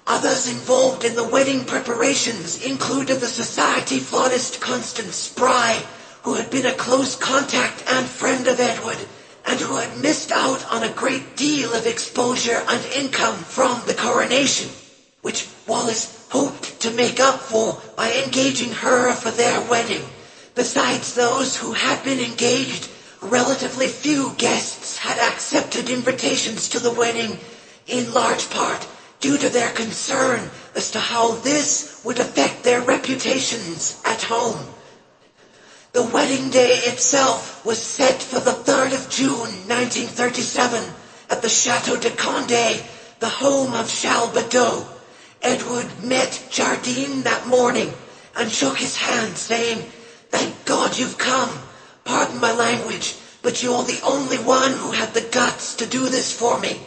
Others involved in the wedding preparations included the society flautist Constance Spry, who had been a close contact and friend of Edward, and who had missed out on a great deal of exposure and income from the coronation, which Wallis hoped to make up for by engaging her for their wedding. Besides those who had been engaged, relatively few guests had accepted invitations to the wedding, in large part due to their concern as to how this would affect their reputations at home. The wedding day itself was set for the 3rd of June 1937 at the Château de Condé, the home of Charles Beddoes. Edward met Jardine that morning and shook his hand, saying, "Thank God you've come. Pardon my language, but you're the only one who had the guts to do this for me."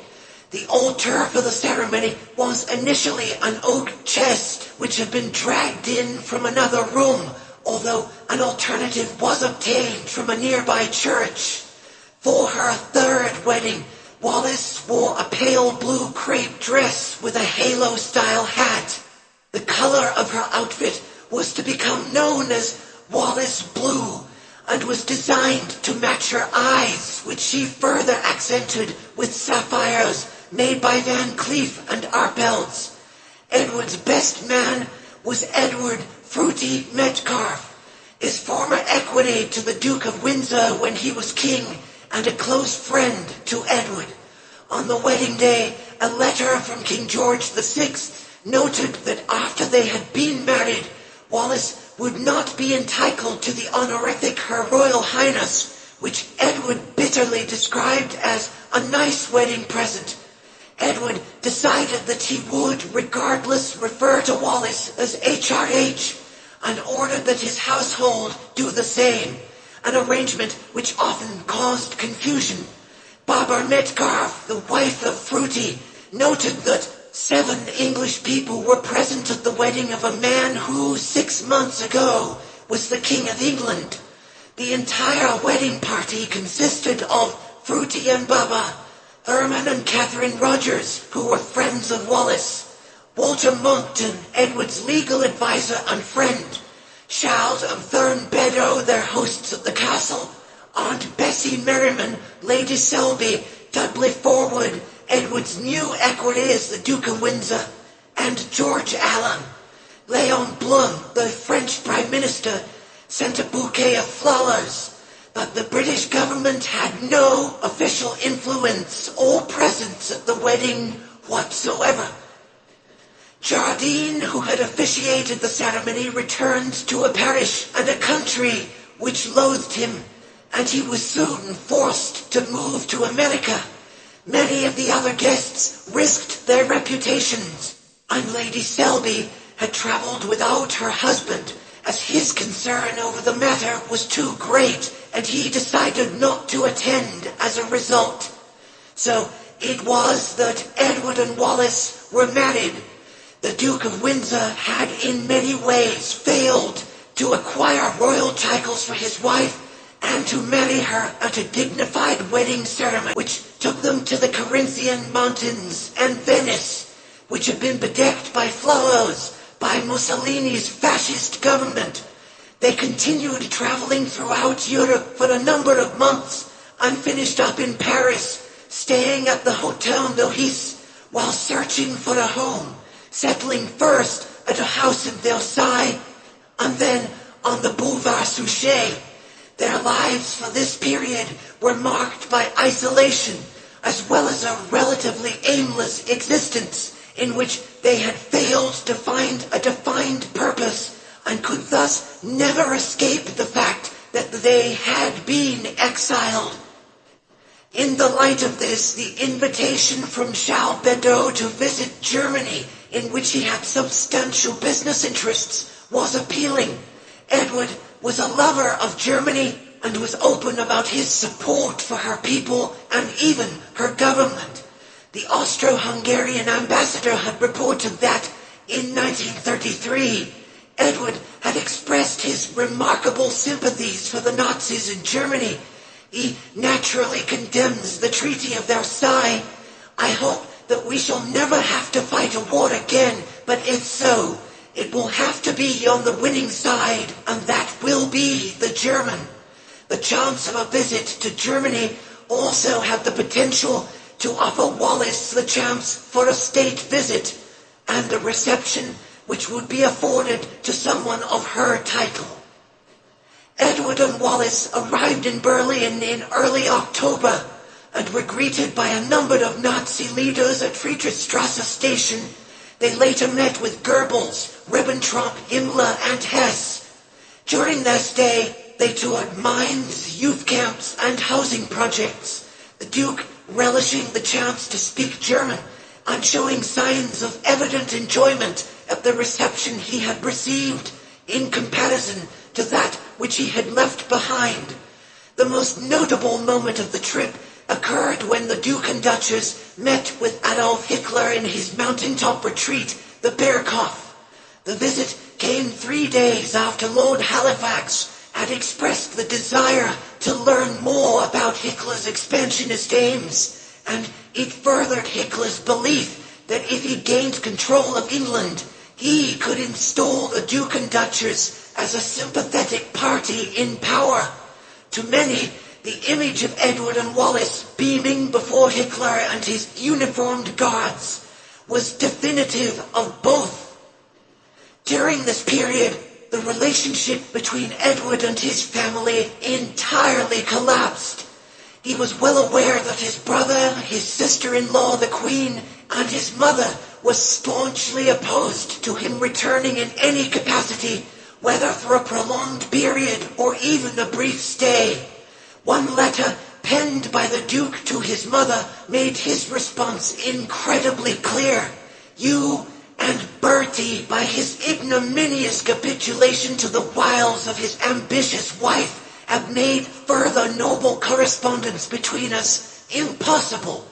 The altar for the ceremony was initially an oak chest which had been dragged in from another room, although an alternative was obtained from a nearby church. For her third wedding, Wallis wore a pale blue crepe dress with a halo-style hat. The color of her outfit was to become known as Wallis Blue, and was designed to match her eyes, which she further accented with sapphires made by Van Cleef and Arpels. Edward's best man was Edward Fruity Metcalfe, his former equity to the Duke of Windsor when he was king, and a close friend to Edward. On the wedding day, a letter from King George VI noted that after they had been married, Wallis would not be entitled to the honorific Her Royal Highness, which Edward bitterly described as a nice wedding present. Edward decided that he would, regardless, refer to Wallis as HRH, and ordered that his household do the same, an arrangement which often caused confusion. Barbara Metcalfe, the wife of Fruity, noted that 7 English people were present at the wedding of a man who, 6 months ago, was the King of England. The entire wedding party consisted of Fruity and Baba, Herman and Catherine Rogers, who were friends of Wallis, Walter Monckton, Edward's legal advisor and friend, Charles and Fern Beddoe, their hosts at the castle, Aunt Bessie Merriman, Lady Selby, Dudley Forwood, Edward's new equerry as the Duke of Windsor, and George Allen. Leon Blum, the French Prime Minister, sent a bouquet of flowers, but the British government had no official influence or presence at the wedding whatsoever. Jardine, who had officiated the ceremony, returned to a parish and a country which loathed him, and he was soon forced to move to America. Many of the other guests risked their reputations, and Lady Selby had travelled without her husband, as his concern over the matter was too great, and he decided not to attend as a result. So it was that Edward and Wallis were married. The Duke of Windsor had in many ways failed to acquire royal titles for his wife and to marry her at a dignified wedding ceremony, which took them to the Corinthian mountains and Venice, which had been bedecked by flowers by Mussolini's fascist government. They continued traveling throughout Europe for a number of months and finished up in Paris, staying at the Hotel Nohis while searching for a home, settling first at a house in Versailles and then on the Boulevard Suchet. Their lives for this period were marked by isolation as well as a relatively aimless existence in which they had failed to find a defined purpose and could thus never escape the fact that they had been exiled. In the light of this, the invitation from Charles Beddoe to visit Germany, in which he had substantial business interests, was appealing. Edward was a lover of Germany and was open about his support for her people and even her government. The Austro-Hungarian ambassador had reported that in 1933, Edward had expressed his remarkable sympathies for the Nazis in Germany. He naturally condemns the Treaty of Versailles. I hope that we shall never have to fight a war again, but if so, it will have to be on the winning side, and that will be the German. The chance of a visit to Germany also had the potential to offer Wallis the chance for a state visit and a reception which would be afforded to someone of her title. Edward and Wallis arrived in Berlin in early October and were greeted by a number of Nazi leaders at Friedrichstrasse station. They later met with Goebbels, Ribbentrop, Himmler, and Hess. During their stay, they toured mines, youth camps, and housing projects. The Duke relishing the chance to speak German and showing signs of evident enjoyment at the reception he had received in comparison to that which he had left behind. The most notable moment of the trip occurred when the Duke and Duchess met with Adolf Hitler in his mountaintop retreat, the Berghof. The visit came 3 days after Lord Halifax had expressed the desire to learn more about Hitler's expansionist aims, and it furthered Hitler's belief that if he gained control of England, he could install the Duke and Duchess as a sympathetic party in power. To many, the image of Edward and Wallis beaming before Hitler and his uniformed guards was definitive of both. During this period, the relationship between Edward and his family entirely collapsed. He was well aware that his brother, his sister-in-law, the Queen, and his mother was staunchly opposed to him returning in any capacity, whether for a prolonged period or even a brief stay. One letter penned by the Duke to his mother made his response incredibly clear. You and Bertie, by his ignominious capitulation to the wiles of his ambitious wife, have made further noble correspondence between us impossible.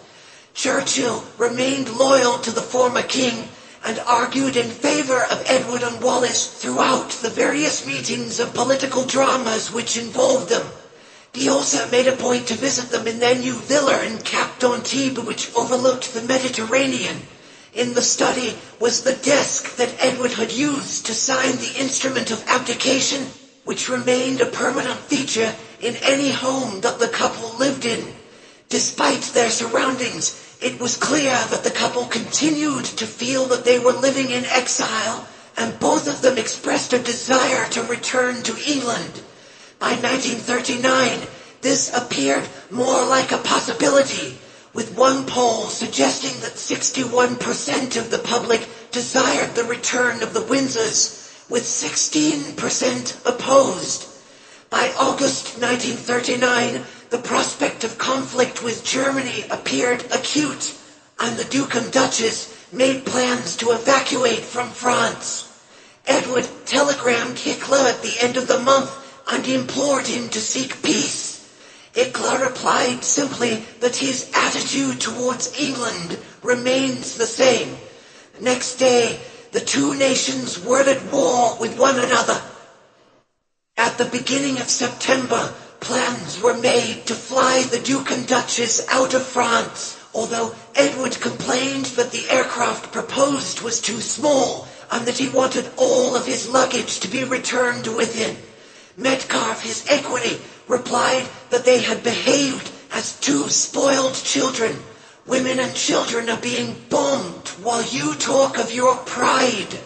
Churchill remained loyal to the former king and argued in favor of Edward and Wallis throughout the various meetings of political dramas which involved them. He also made a point to visit them in their new villa in Cap d'Antibes, which overlooked the Mediterranean. In the study was the desk that Edward had used to sign the instrument of abdication, which remained a permanent feature in any home that the couple lived in. Despite their surroundings, it was clear that the couple continued to feel that they were living in exile, and both of them expressed a desire to return to England. By 1939, this appeared more like a possibility, with one poll suggesting that 61% of the public desired the return of the Windsors, with 16% opposed. By August 1939, the prospect of conflict with Germany appeared acute, and the Duke and Duchess made plans to evacuate from France. Edward telegrammed Hitler at the end of the month and implored him to seek peace. Hitler replied simply that his attitude towards England remains the same. Next day, the two nations were at war with one another. At the beginning of September, plans were made to fly the Duke and Duchess out of France, although Edward complained that the aircraft proposed was too small and that he wanted all of his luggage to be returned with him. Metcalfe, his equity, replied that they had behaved as two spoiled children. Women and children are being bombed while you talk of your pride.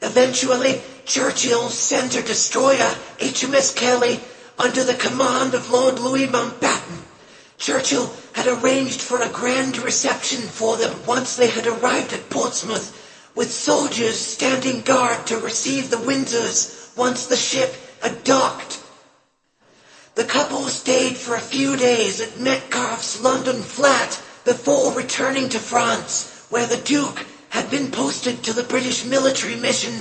Eventually, Churchill sent a destroyer, HMS Kelly, under the command of Lord Louis Mountbatten. Churchill had arranged for a grand reception for them once they had arrived at Portsmouth, with soldiers standing guard to receive the Windsors once the ship had docked. The couple stayed for a few days at Metcalfe's London flat before returning to France, where the Duke had been posted to the British military mission,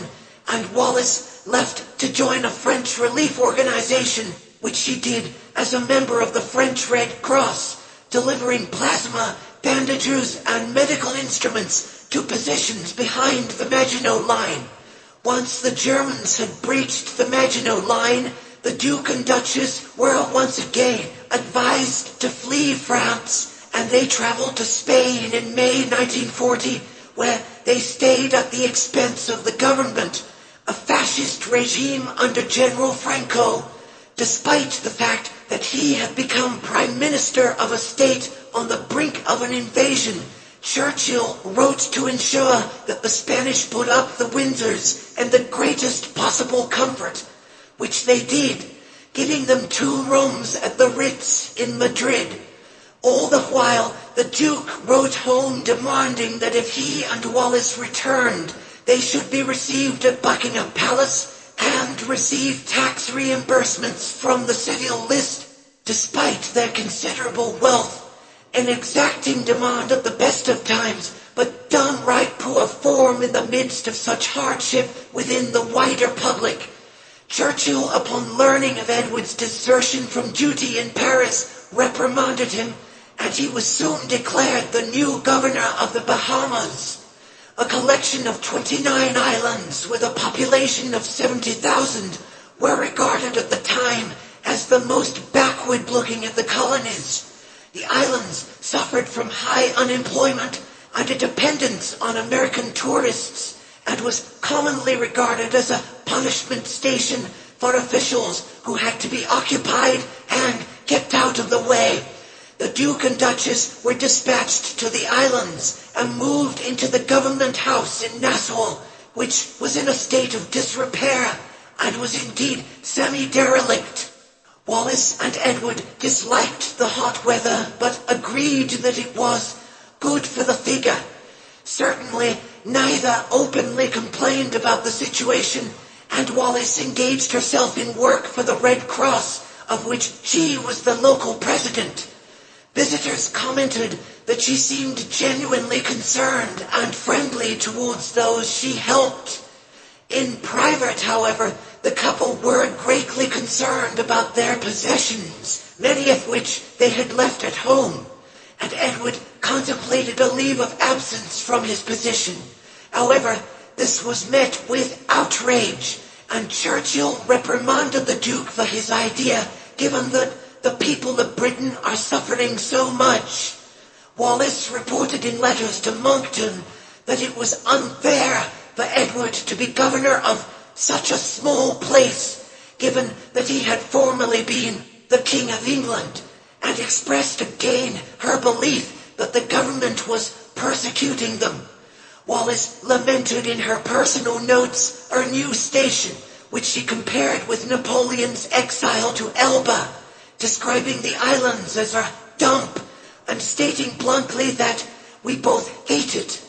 and Wallis left to join a French relief organization, which she did as a member of the French Red Cross, delivering plasma, bandages, and medical instruments to positions behind the Maginot Line. Once the Germans had breached the Maginot Line, the Duke and Duchess were once again advised to flee France, and they traveled to Spain in May 1940, where they stayed at the expense of the government, a fascist regime under General Franco. Despite the fact that he had become Prime Minister of a state on the brink of an invasion, Churchill wrote to ensure that the Spanish put up the Windsors in the greatest possible comfort, which they did, giving them 2 rooms at the Ritz in Madrid. All the while, the Duke wrote home demanding that if he and Wallis returned, they should be received at Buckingham Palace and receive tax reimbursements from the civil list, despite their considerable wealth. An exacting demand at the best of times, but downright poor form in the midst of such hardship within the wider public. Churchill, upon learning of Edward's desertion from duty in Paris, reprimanded him, and he was soon declared the new governor of the Bahamas, a collection of 29 islands with a population of 70,000, were regarded at the time as the most backward-looking of the colonies. The islands suffered from high unemployment and a dependence on American tourists, and was commonly regarded as a punishment station for officials who had to be occupied and kept out of the way. The Duke and Duchess were dispatched to the islands and moved into the government house in Nassau, which was in a state of disrepair and was indeed semi-derelict. Wallis and Edward disliked the hot weather, but agreed that it was good for the figure. Certainly, neither openly complained about the situation, and Wallis engaged herself in work for the Red Cross, of which she was the local president. Visitors commented that she seemed genuinely concerned and friendly towards those she helped. In private, however, the couple were greatly concerned about their possessions, many of which they had left at home, and Edward contemplated a leave of absence from his position. However, this was met with outrage, and Churchill reprimanded the Duke for his idea, given that the people of Britain are suffering so much. Wallis reported in letters to Monckton that it was unfair for Edward to be governor of such a small place, given that he had formerly been the King of England, and expressed again her belief that the government was persecuting them. Wallis lamented in her personal notes her new station, which she compared with Napoleon's exile to Elba, describing the islands as a dump, and stating bluntly that we both hate it.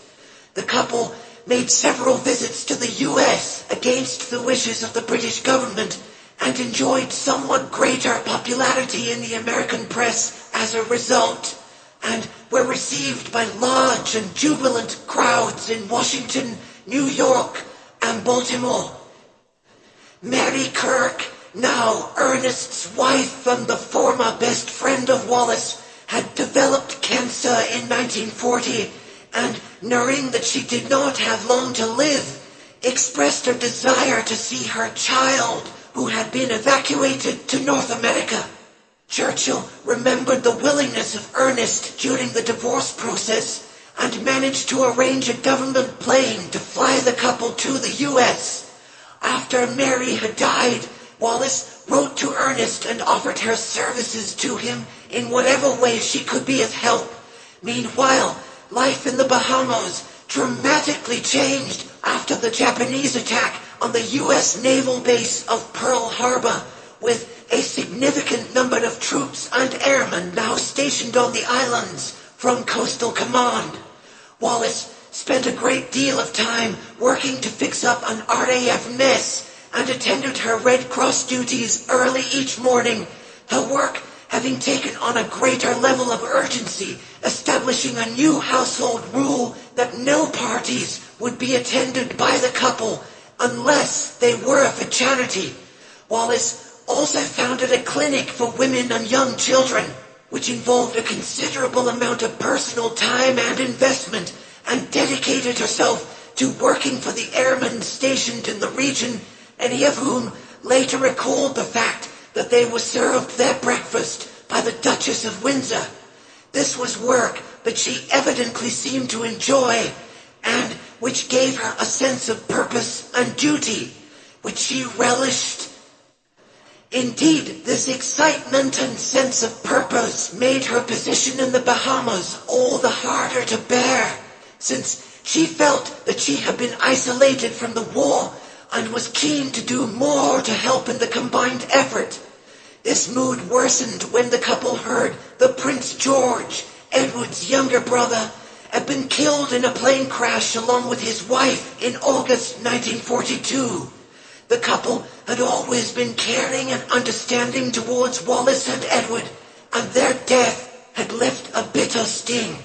The couple made several visits to the U.S. against the wishes of the British government, and enjoyed somewhat greater popularity in the American press as a result, and were received by large and jubilant crowds in Washington, New York, and Baltimore. Mary Kirk, now Ernest's wife and the former best friend of Wallis, had developed cancer in 1940, and knowing that she did not have long to live, expressed her desire to see her child, who had been evacuated to North America. Churchill remembered the willingness of Ernest during the divorce process and managed to arrange a government plane to fly the couple to the U.S. After Mary had died, Wallis wrote to Ernest and offered her services to him in whatever way she could be of help. Meanwhile, life in the Bahamas dramatically changed after the Japanese attack on the U.S. naval base of Pearl Harbor, with a significant number of troops and airmen now stationed on the islands from Coastal Command. Wallis spent a great deal of time working to fix up an RAF mess and attended her Red Cross duties early each morning, her work having taken on a greater level of urgency, establishing a new household rule that no parties would be attended by the couple unless they were for charity. Wallis also founded a clinic for women and young children, which involved a considerable amount of personal time and investment, and dedicated herself to working for the airmen stationed in the region, any of whom later recalled the fact that they were served their breakfast by the Duchess of Windsor. This was work that she evidently seemed to enjoy, and which gave her a sense of purpose and duty, which she relished. Indeed, this excitement and sense of purpose made her position in the Bahamas all the harder to bear, since she felt that she had been isolated from the war and was keen to do more to help in the combined effort. This mood worsened when the couple heard that Prince George, Edward's younger brother, had been killed in a plane crash along with his wife in August 1942. The couple had always been caring and understanding towards Wallis and Edward, and their death had left a bitter sting.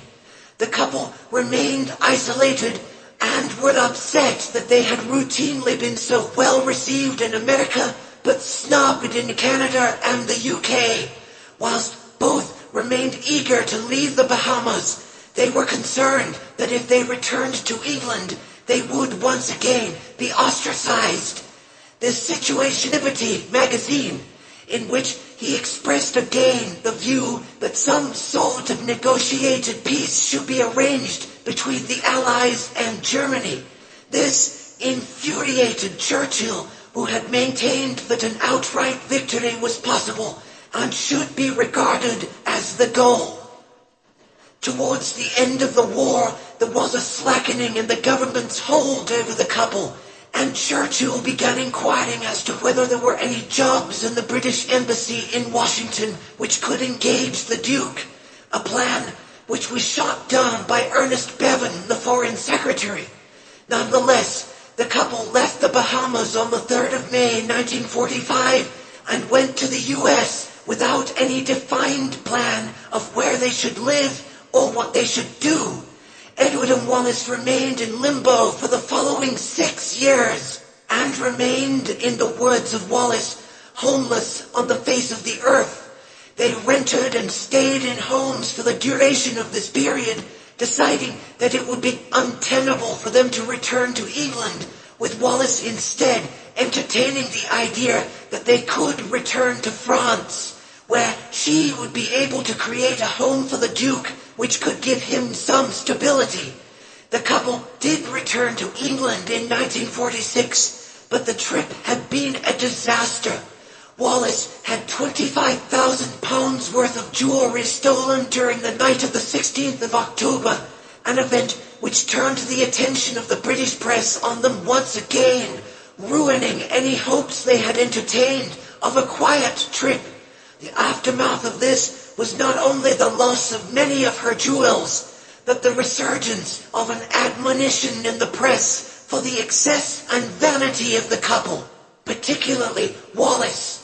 The couple remained isolated and were upset that they had routinely been so well received in America but snubbed in Canada and the UK. Whilst both remained eager to leave the Bahamas, they were concerned that if they returned to England, they would once again be ostracized. This situation, Liberty magazine, in which he expressed again the view that some sort of negotiated peace should be arranged between the Allies and Germany. This infuriated Churchill, who had maintained that an outright victory was possible and should be regarded as the goal. Towards the end of the war, there was a slackening in the government's hold over the couple, and Churchill began inquiring as to whether there were any jobs in the British Embassy in Washington which could engage the Duke, a plan which was shot down by Ernest Bevin, the Foreign Secretary. Nonetheless, the couple left the Bahamas on the 3rd of May 1945 and went to the U.S. without any defined plan of where they should live or what they should do. Edward and Wallis remained in limbo for the following 6 years, and remained, in the words of Wallis, homeless on the face of the earth. They rented and stayed in homes for the duration of this period, deciding that it would be untenable for them to return to England, with Wallis instead entertaining the idea that they could return to France, where she would be able to create a home for the Duke which could give him some stability. The couple did return to England in 1946, but the trip had been a disaster. Wallis had £25,000 worth of jewelry stolen during the night of the 16th of October, an event which turned the attention of the British press on them once again, ruining any hopes they had entertained of a quiet trip. The aftermath of this was not only the loss of many of her jewels, but the resurgence of an admonition in the press for the excess and vanity of the couple, particularly Wallis.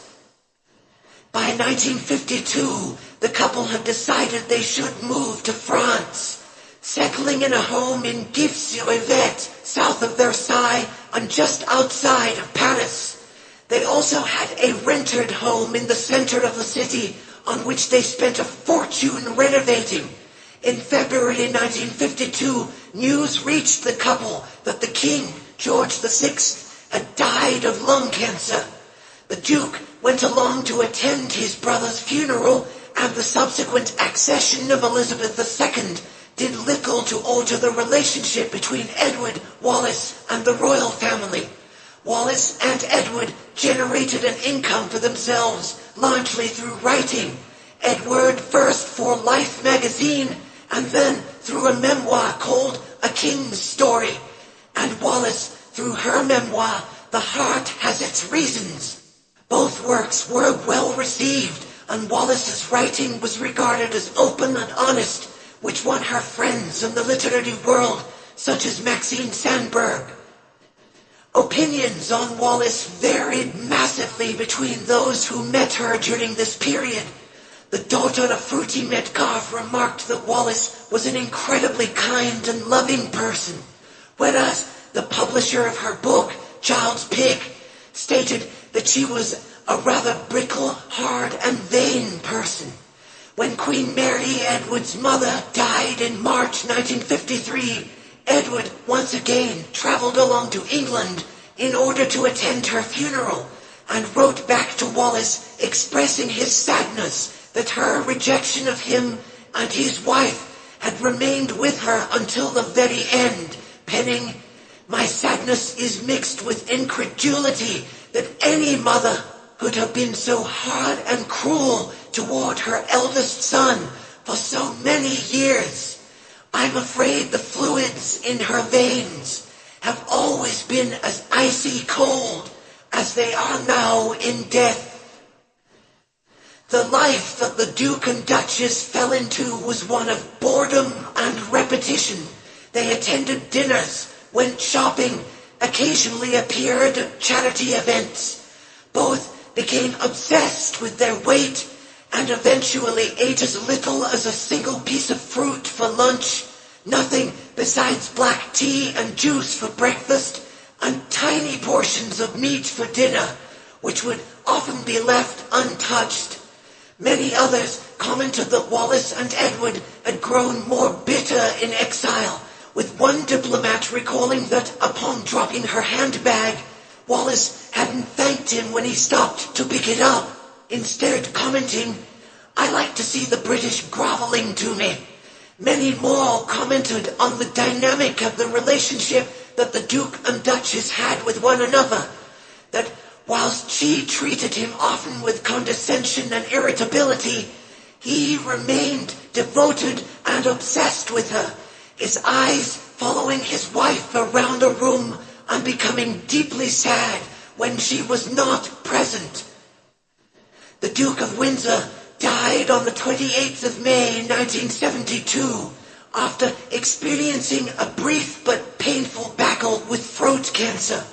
By 1952, the couple had decided they should move to France, settling in a home in Gif-sur-Yvette, south of Versailles and just outside of Paris. They also had a rented home in the center of the city on which they spent a fortune renovating. In February 1952, news reached the couple that the King, George VI, had died of lung cancer. The Duke went along to attend his brother's funeral, and the subsequent accession of Elizabeth II did little to alter the relationship between Edward, Wallis, and the royal family. Wallis and Edward generated an income for themselves, largely through writing. Edward first for Life magazine, and then through a memoir called A King's Story, and Wallis through her memoir, The Heart Has Its Reasons. Both works were well received, and Wallis's writing was regarded as open and honest, which won her friends in the literary world, such as Maxine Sandberg. Opinions on Wallis varied massively between those who met her during this period. The daughter of Fruity Metcalfe remarked that Wallis was an incredibly kind and loving person, whereas the publisher of her book, Child's Pig, stated that she was a rather brittle, hard, and vain person. When Queen Mary, Edward's mother, died in March 1953, Edward once again traveled along to England in order to attend her funeral, and wrote back to Wallis expressing his sadness that her rejection of him and his wife had remained with her until the very end, penning, "My sadness is mixed with incredulity that any mother could have been so hard and cruel toward her eldest son for so many years. I'm afraid the fluids in her veins have always been as icy cold as they are now in death." The life that the Duke and Duchess fell into was one of boredom and repetition. They attended dinners, went shopping, occasionally appeared at charity events. Both became obsessed with their weight and eventually ate as little as a single piece of fruit for lunch, nothing besides black tea and juice for breakfast, and tiny portions of meat for dinner, which would often be left untouched. Many others commented that Wallis and Edward had grown more bitter in exile, with one diplomat recalling that upon dropping her handbag, Wallis hadn't thanked him when he stopped to pick it up, instead commenting, "I like to see the British groveling to me." Many more commented on the dynamic of the relationship that the Duke and Duchess had with one another, that whilst she treated him often with condescension and irritability, he remained devoted and obsessed with her, his eyes following his wife around the room and becoming deeply sad when she was not present. The Duke of Windsor died on the 28th of May 1972 after experiencing a brief but painful battle with throat cancer.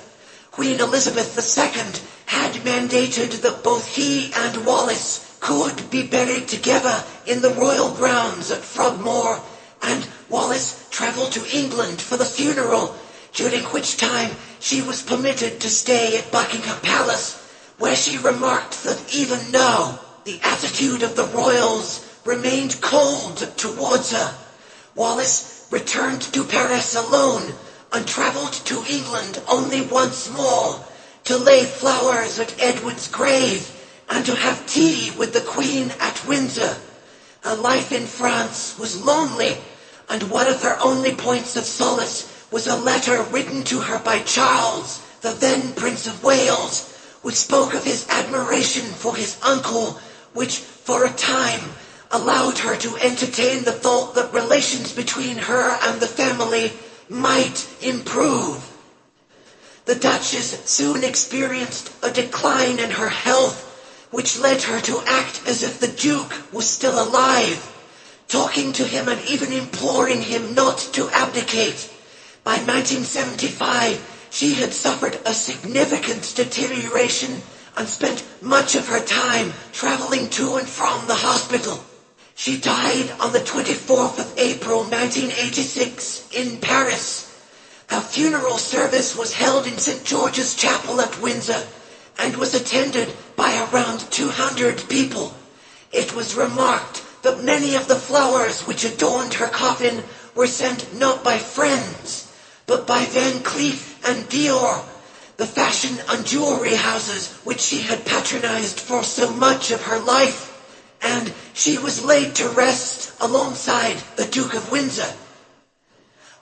Queen Elizabeth II had mandated that both he and Wallis could be buried together in the royal grounds at Frogmore, and Wallis travelled to England for the funeral, during which time she was permitted to stay at Buckingham Palace, where she remarked that even now the attitude of the royals remained cold towards her. Wallis returned to Paris alone and travelled to England only once more to lay flowers at Edward's grave and to have tea with the Queen at Windsor. Her life in France was lonely, and one of her only points of solace was a letter written to her by Charles, the then Prince of Wales, which spoke of his admiration for his uncle, which for a time allowed her to entertain the thought that relations between her and the family might improve. The Duchess soon experienced a decline in her health, which led her to act as if the Duke was still alive, talking to him and even imploring him not to abdicate. By 1975, she had suffered a significant deterioration and spent much of her time traveling to and from the hospital. She died on the 24th of April 1986 in Paris. Her funeral service was held in St. George's Chapel at Windsor and was attended by around 200 people. It was remarked that many of the flowers which adorned her coffin were sent not by friends, but by Van Cleef and Dior, the fashion and jewelry houses which she had patronized for so much of her life, and she was laid to rest alongside the Duke of Windsor.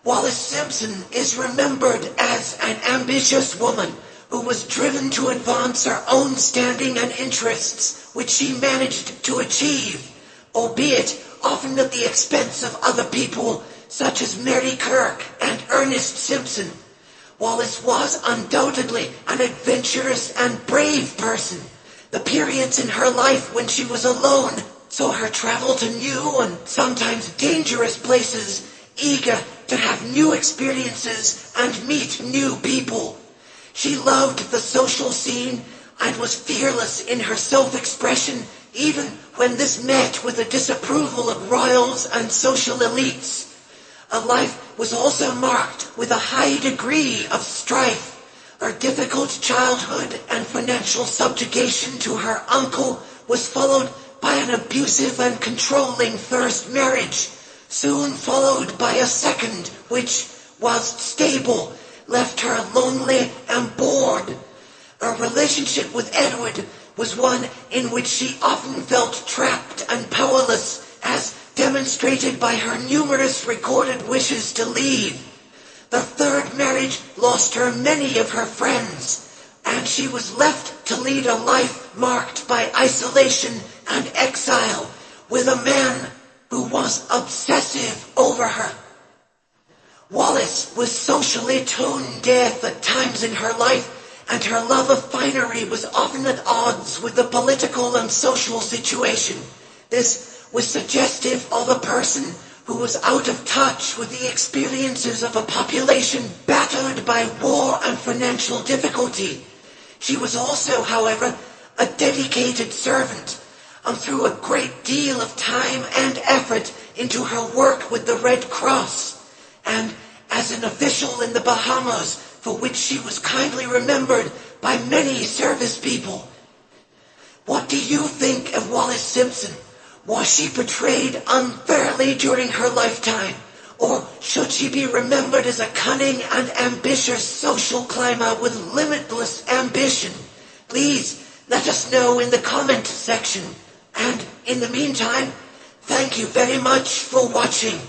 Wallis Simpson is remembered as an ambitious woman who was driven to advance her own standing and interests, which she managed to achieve, albeit often at the expense of other people, such as Mary Kirk and Ernest Simpson. Wallis was undoubtedly an adventurous and brave person. The periods in her life when she was alone saw her travel to new and sometimes dangerous places, eager to have new experiences and meet new people. She loved the social scene and was fearless in her self-expression, even when this met with the disapproval of royals and social elites. Her life was also marked with a high degree of strife. Her difficult childhood and financial subjugation to her uncle was followed by an abusive and controlling first marriage, soon followed by a second, which, whilst stable, left her lonely and bored. Her relationship with Edward was one in which she often felt trapped and powerless, as demonstrated by her numerous recorded wishes to leave. The third marriage lost her many of her friends, and she was left to lead a life marked by isolation and exile, with a man who was obsessive over her. Wallis was socially tone deaf at times in her life, and her love of finery was often at odds with the political and social situation. This was suggestive of a person who was out of touch with the experiences of a population battered by war and financial difficulty. She was also, however, a dedicated servant, and threw a great deal of time and effort into her work with the Red Cross, and as an official in the Bahamas, for which she was kindly remembered by many service people. What do you think of Wallis Simpson? Was she portrayed unfairly during her lifetime, or should she be remembered as a cunning and ambitious social climber with limitless ambition? Please let us know in the comment section. And in the meantime, thank you very much for watching.